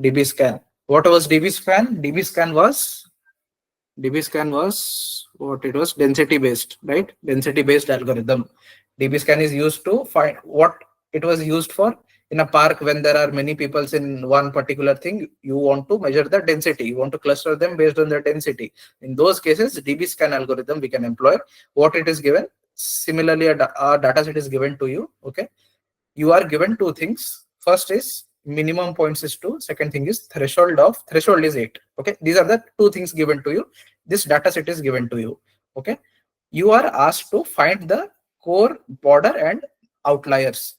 DBSCAN. What was DBSCAN? DBSCAN was what it was, density based, right? Density based algorithm. DBSCAN is used to find what it was used for. In a park, when there are many people in one particular thing, you want to measure the density. You want to cluster them based on the density. In those cases, DBSCAN algorithm we can employ. What it is given, similarly a data set is given to you. Okay, you are given 2 things. First is minimum points is 2. Second thing is threshold is 8. Okay, these are the 2 things given to you. This data set is given to you. Okay, you are asked to find the core, border and outliers.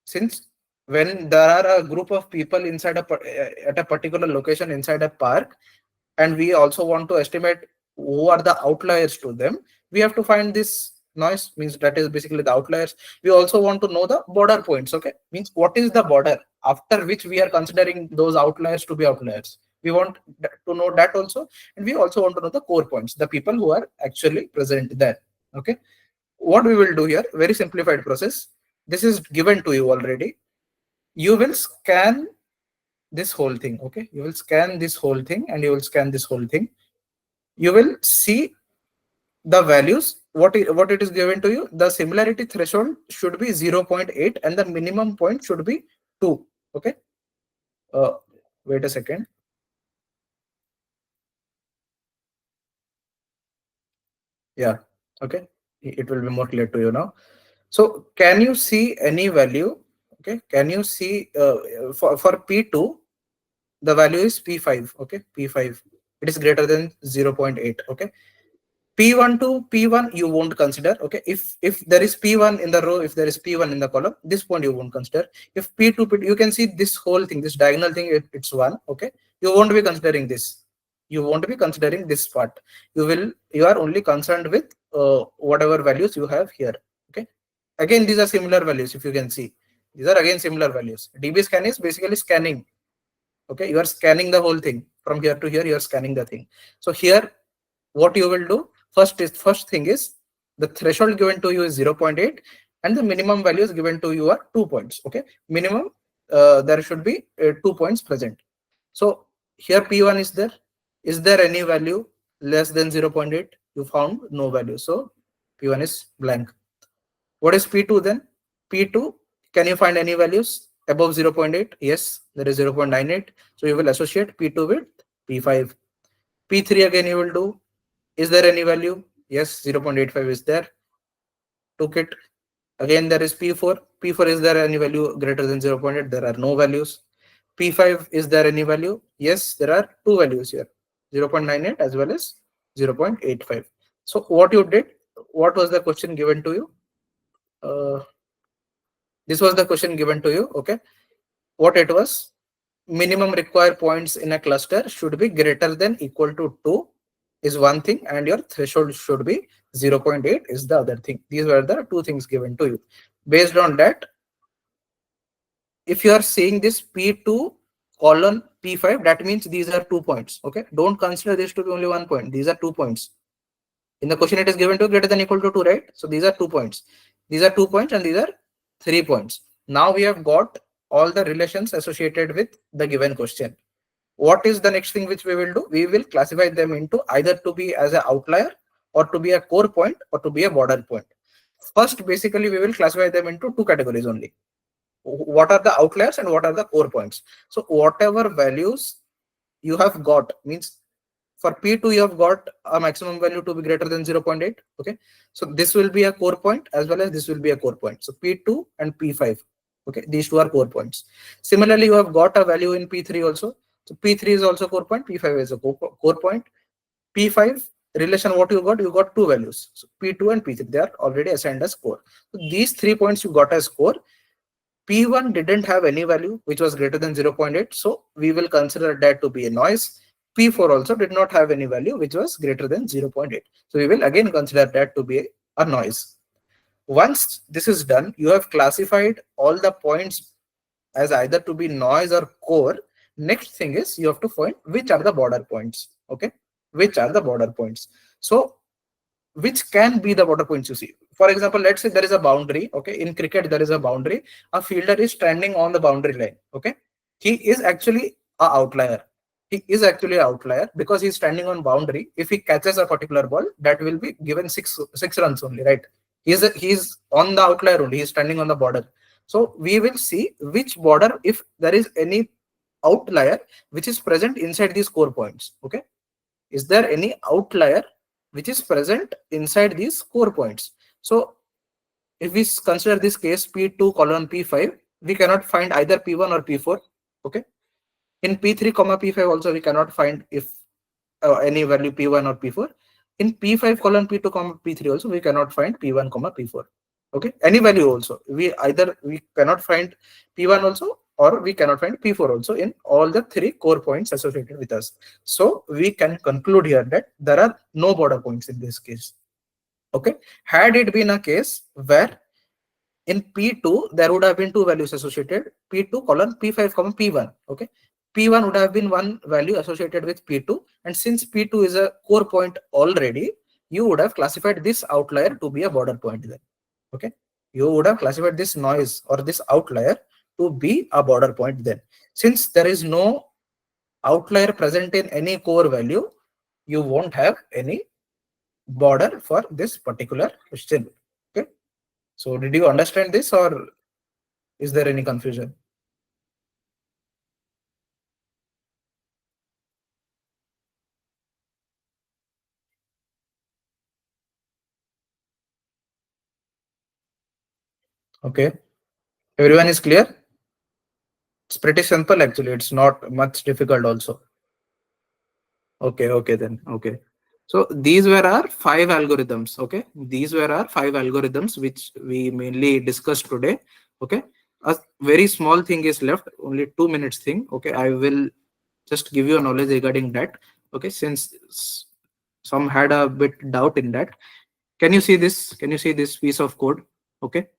Since when there are a group of people inside at a particular location inside a park, and we also want to estimate who are the outliers to them, we have to find this noise, means that is basically the outliers. We also want to know the border points. Okay, means what is the border after which we are considering those outliers to be outliers. We want to know that also, and we also want to know the core points, the people who are actually present there. Okay, what we will do here, very simplified process. This is given to you already. You will scan this whole thing. Okay, you will scan this whole thing, and you will scan this whole thing. You will see the values. What it is given to you, the similarity threshold should be 0.8 and the minimum point should be 2. Okay, wait a second. Yeah, okay, it will be more clear to you now. So can you see any value? Okay, can you see for P2 the value is P5? Okay, P5, it is greater than 0.8. Okay, P1 to P1 you won't consider. Okay, if there is P1 in the row, if there is P1 in the column, this point you won't consider. If P2, P2, you can see this whole thing, this diagonal thing, it's 1. Okay, you won't be considering this. You won't be considering this part. You are only concerned with whatever values you have here. Okay, again these are similar values. If you can see, these are again similar values. DBSCAN is basically scanning. Okay, you are scanning the whole thing from here to here. You are scanning the thing. So here, what you will do first thing is the threshold given to you is 0.8 and the minimum value is given to you are 2 points. Okay, minimum there should be 2 points present. So here P1 is there. Is there any value less than 0.8? You found no value, so P1 is blank. What is P2 then? P2, can you find any values above 0.8? Yes, there is 0.98. So you will associate P2 with P5. P3 again you will do. Is there any value? Yes, 0.85 is there. Took it. Again there is P4. P4, is there any value greater than 0.8? There are no values. P5, is there any value? Yes, there are two values here, 0.98 as well as 0.85. So what you did, what was the question given to you? This was the question given to you. Okay, what it was, minimum required points in a cluster should be greater than equal to 2 is one thing, and your threshold should be 0.8 is the other thing. These were the two things given to you. Based on that, if you are seeing this P2 colon P5, that means these are 2 points. Okay, don't consider this to be only 1 point. These are 2 points. In the question it is given to greater than equal to 2, right? So these are 2 points. These are 2 points and these are 3 points. Now we have got all the relations associated with the given question. What is the next thing which we will do? We will classify them into either to be as an outlier or to be a core point or to be a border point. First, basically, we will classify them into two categories only. What are the outliers and what are the core points? So whatever values you have got, means for P2 you have got a maximum value to be greater than 0.8. Okay, so this will be a core point as well as this will be a core point. So P2 and P5, okay, these two are core points. Similarly, you have got a value in P3 also. So P3 is also core point, P5 is a core point. P5 relation, what you got two values. So P2 and P3, they are already assigned as core. So these 3 points you got as core. P1 didn't have any value which was greater than 0.8, so we will consider that to be a noise. P4 also did not have any value which was greater than 0.8, so we will again consider that to be a noise. Once this is done, you have classified all the points as either to be noise or core. Next thing is you have to find which are the border points. Okay, which are the border points? So which can be the border points you see? For example, let's say there is a boundary. Okay, in cricket there is a boundary. A fielder is standing on the boundary line. Okay, he is actually a outlier. He is actually an outlier because he's standing on boundary. If he catches a particular ball, that will be given six runs only, right? He's on the outlier only. He's standing on the border. So we will see which border, if there is any outlier which is present inside these core points. Okay, is there any outlier which is present inside these core points? So if we consider this case P2 colon P5, we cannot find either P1 or P4. Okay, in P3 comma P5 also we cannot find if any value P1 or P4. In P5 colon P2 comma P3 also we cannot find P1 comma P4. Okay, any value also we cannot find P1 also, or we cannot find P4 also in all the 3 core points associated with us. So we can conclude here that there are no border points in this case. Okay, had it been a case where in P2 there would have been 2 values associated, P2 colon P5 comma P1. Okay, P1 would have been one value associated with P2, and since P2 is a core point already, you would have classified this outlier to be a border point then. Okay, you would have classified this noise or this outlier to be a border point then. Since there is no outlier present in any core value, you won't have any border for this particular question. Okay, so did you understand this, or is there any confusion? Okay, everyone is clear? It's pretty simple actually. It's not much difficult also. Okay then. Okay. So these were our 5 algorithms. Okay. These were our 5 algorithms which we mainly discussed today. Okay. A very small thing is left, only 2 minutes thing. Okay. I will just give you a knowledge regarding that. Okay. Since some had a bit doubt in that. Can you see this? Can you see this piece of code? Okay.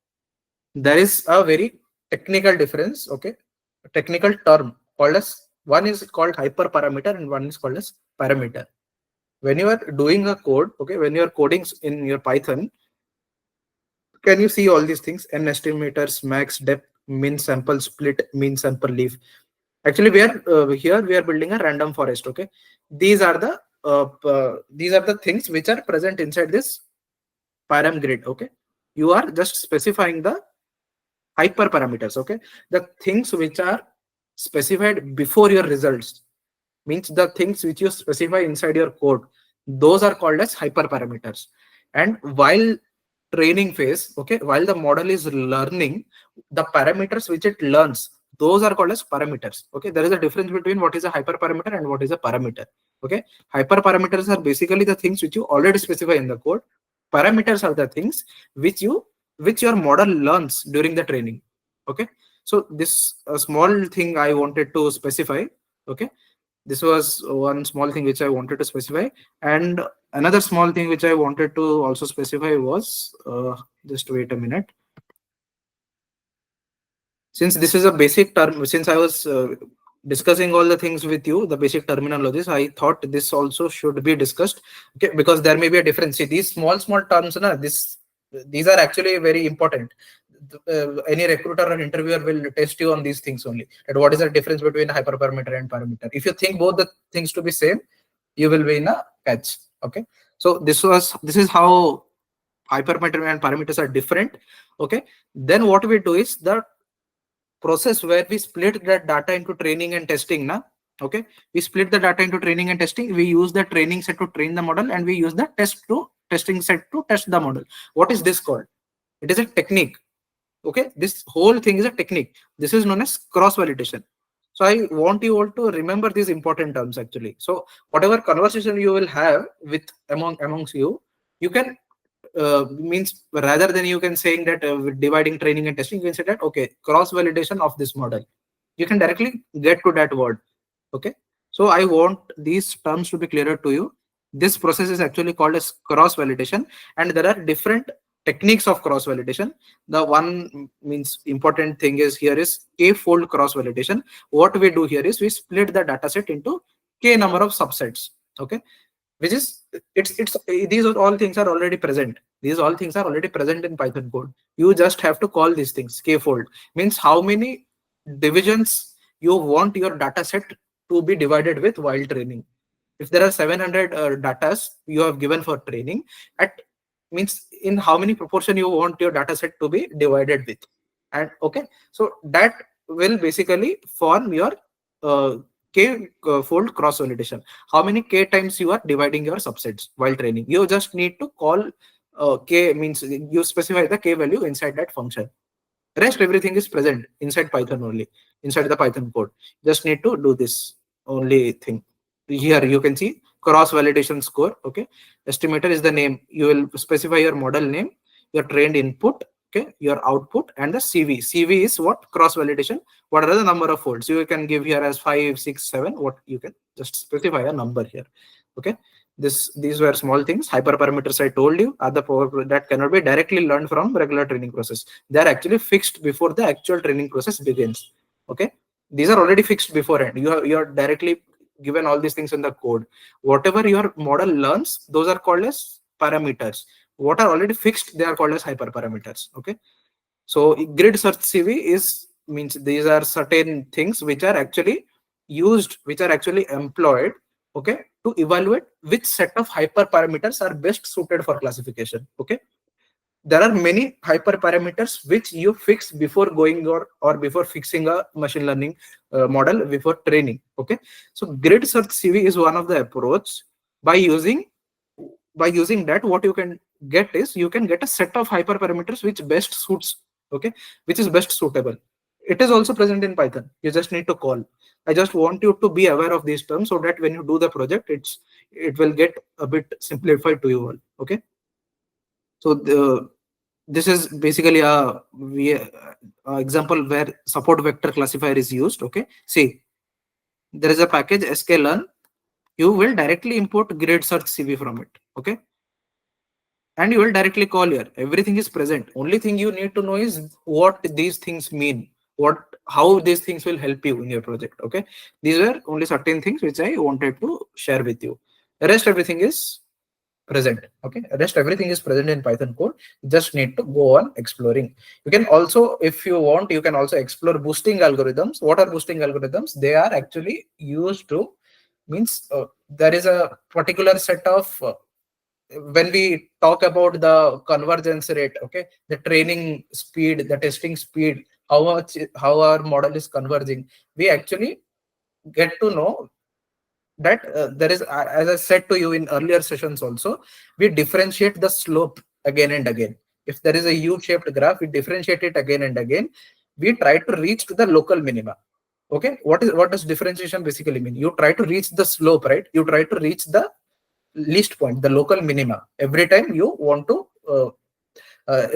There is a very technical difference. Okay. A technical term called as, one is called hyperparameter and one is called as parameter. When you are doing a code, okay, when you are coding in your Python, can you see all these things? N estimators, max, depth, min sample split, mean sample leaf. Actually, we are here we are building a random forest. Okay, these are the things which are present inside this param grid. Okay, you are just specifying the hyperparameters. Okay, the things which are specified before your results, means the things which you specify inside your code, those are called as hyperparameters. And while training phase, okay, while the model is learning, the parameters which it learns, those are called as parameters. Okay, there is a difference between what is a hyperparameter and what is a parameter. Okay, hyperparameters are basically the things which you already specify in the code. Parameters are the things which your model learns during the training. Okay, so this small thing I wanted to specify. Okay, this was one small thing which I wanted to specify. And another small thing which I wanted to also specify was, just wait a minute. Since this is a basic term, since I was discussing all the things with you, the basic terminologies, I thought this also should be discussed. Okay, because there may be a difference. See, these small terms, these are actually very important. Any recruiter or interviewer will test you on these things only. And what is the difference between hyperparameter and parameter? If you think both the things to be same, you will be in a catch. Okay, so this is how hyperparameter and parameters are different. Okay, then what we do is the process where we split that data into training and testing. Okay, we split the data into training and testing. We use the training set to train the model, and we use the testing set to test the model. What is this called? It is a technique. Okay, this whole thing is a technique. This is known as cross validation. So I want you all to remember these important terms actually. So whatever conversation you will have with amongst you, you can means rather than you can saying that with dividing training and testing, you can say that okay, cross validation of this model. You can directly get to that word. Okay, so I want these terms to be clearer to you. This process is actually called as cross validation, and there are different techniques of cross validation. The one means important thing is here is k-fold cross validation. What we do here is we split the data set into k number of subsets. Okay, which is it's these are all things are already present. These all things are already present in Python code. You just have to call these things. K-fold means how many divisions you want your data set to be divided with while training. If there are 700 datas you have given for training, at means in how many proportion you want your data set to be divided with. And okay, so that will basically form your k-fold cross validation. How many k times you are dividing your subsets while training. You just need to call k, means you specify the k value inside that function. Rest everything is present inside Python only, inside the Python code. Just need to do this only thing. Here you can see cross validation score. Okay, estimator is the name. You will specify your model name, your trained input, okay, your output, and the CV. CV is what? Cross validation. What are the number of folds? You can give here as 5, 6, 7. What you can just specify a number here. Okay, these were small things. Hyperparameters I told you are the power that cannot be directly learned from regular training process. They are actually fixed before the actual training process begins. Okay, These are already fixed beforehand. You're directly given all these things in the code. Whatever your model learns, those are called as parameters. What are already fixed, they are called as hyperparameters. Okay. So grid search CV is means these are certain things which are actually used, which are actually employed, okay, to evaluate which set of hyperparameters are best suited for classification. Okay. There are many hyperparameters which you fix before going or before fixing a machine learning model before training. Okay. So grid search CV is one of the approach. By using that, what you can get is you can get a set of hyperparameters which best suits, okay, which is best suitable. It is also present in Python. You just need to call. I just want you to be aware of these terms so that when you do the project, it will get a bit simplified to you all. Okay. So this is basically a example where support vector classifier is used. Okay. See, there is a package sklearn. You will directly import grid search CV from it. Okay. And you will directly call here. Everything is present. Only thing you need to know is what these things mean, how these things will help you in your project. Okay. These were only certain things which I wanted to share with you. The rest everything is present. Okay. Rest everything is present in Python code. You just need to go on exploring. You can also, if you want, you can also explore boosting algorithms. What are boosting algorithms? They are actually used to means there is a particular set of when we talk about the convergence rate, okay, the training speed, the testing speed, how our model is converging, we actually get to know that there is, as I said to you in earlier sessions also, we differentiate the slope again and again. If there is a U-shaped graph, we differentiate it again and again. We try to reach to the local minima. Okay, what does differentiation basically mean? You try to reach the slope, right? You try to reach the least point, the local minima. Every time you want to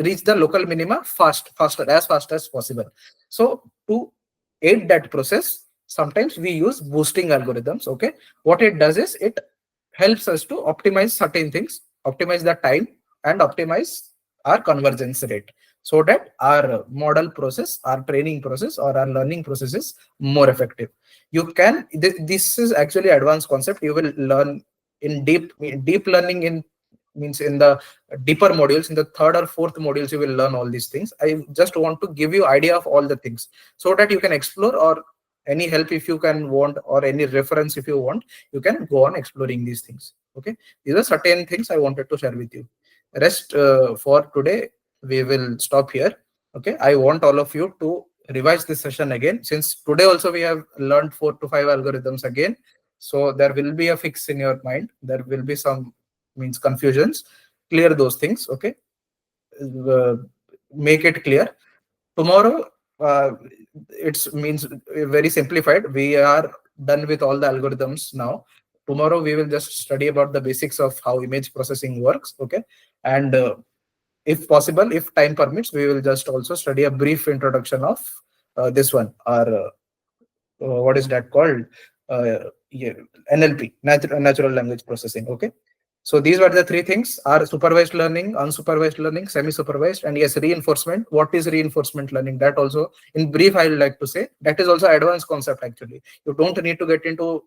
reach the local minima as fast as possible. So to aid that process, sometimes we use boosting algorithms. Okay, what it does is it helps us to optimize certain things, optimize the time, and optimize our convergence rate, so that our model process, our training process, or our learning process is more effective. You can, this is actually advanced concept. You will learn in deep learning in means in the deeper modules. In the third or fourth modules, you will learn all these things. I just want to give you idea of all the things so that you can explore, or any help if you can want, or any reference if you want, you can go on exploring these things. Okay, these are certain things I wanted to share with you. Rest for today we will stop here. Okay, I want all of you to revise this session again, since today also we have learned 4 to 5 algorithms again. So there will be a fix in your mind. There will be some means confusions. Clear those things. Okay, make it clear. Tomorrow it's means very simplified. We are done with all the algorithms now. Tomorrow we will just study about the basics of how image processing works. Okay, and if possible, if time permits, we will just also study a brief introduction of this one, or what is that called, yeah, NLP, natural language processing. Okay, so these were the 3 things: are supervised learning, unsupervised learning, semi-supervised, and yes, reinforcement. What is reinforcement learning? That also in brief I would like to say. That is also advanced concept. Actually, you don't need to get into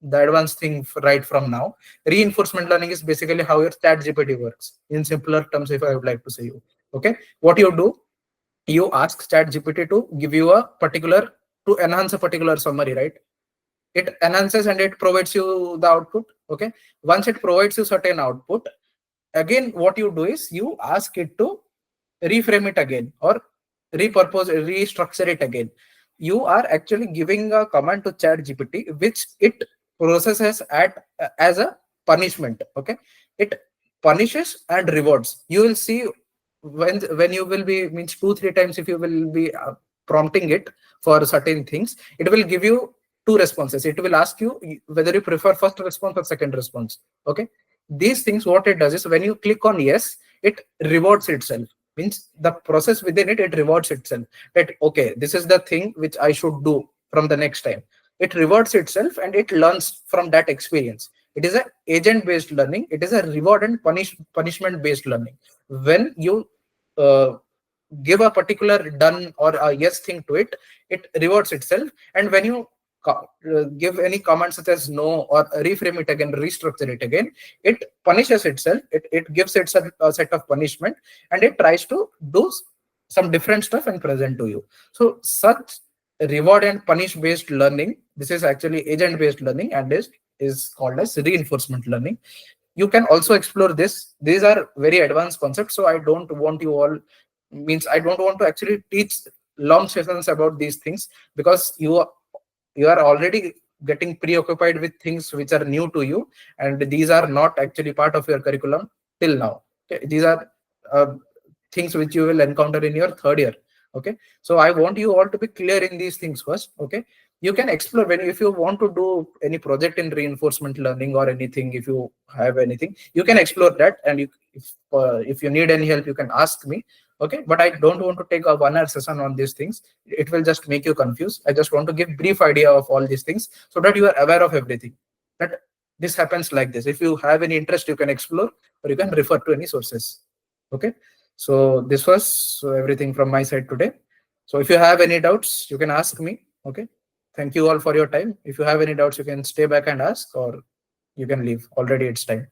the advanced thing right from now. Reinforcement learning is basically how your ChatGPT works in simpler terms, if I would like to say you. Okay, what you do, you ask ChatGPT to give you a particular, to enhance a particular summary, right? It enhances and it provides you the output. Okay, once it provides you certain output, again what you do is you ask it to reframe it again, or repurpose, restructure it again. You are actually giving a command to ChatGPT which it processes as a punishment. Okay, it punishes and rewards. You will see when you will be means 2-3 times, if you will be prompting it for certain things, it will give you 2 responses. It will ask you whether you prefer first response or second response. Okay, these things, what it does is when you click on yes, it rewards itself. Means the process within it rewards itself, that okay, this is the thing which I should do from the next time. It rewards itself and it learns from that experience. It is a agent based learning. It is a reward and punishment based learning. When you give a particular done or a yes thing to it, it rewards itself. And when you give any command such as no or reframe it again, restructure it again, it punishes itself. It gives itself a set of punishment, and it tries to do some different stuff and present to you. So such reward and punish based learning, this is actually agent based learning, and is called as reinforcement learning. You can also explore this. These are very advanced concepts, so I don't want you all, means I don't want to actually teach long sessions about these things, because you are already getting preoccupied with things which are new to you, and these are not actually part of your curriculum till now. Okay? These are things which you will encounter in your third year. Okay, so I want you all to be clear in these things first. Okay, you can explore when, if you want to do any project in reinforcement learning or anything, if you have anything, you can explore that. And you, if you need any help, you can ask me. Okay, but I don't want to take a 1 hour session on these things. It will just make you confused. I just want to give brief idea of all these things so that you are aware of everything, that this happens like this. If you have any interest, you can explore, or you can refer to any sources. Okay, so this was everything from my side today. So if you have any doubts, you can ask me. Okay, thank you all for your time. If you have any doubts, you can stay back and ask, or you can leave. Already it's time.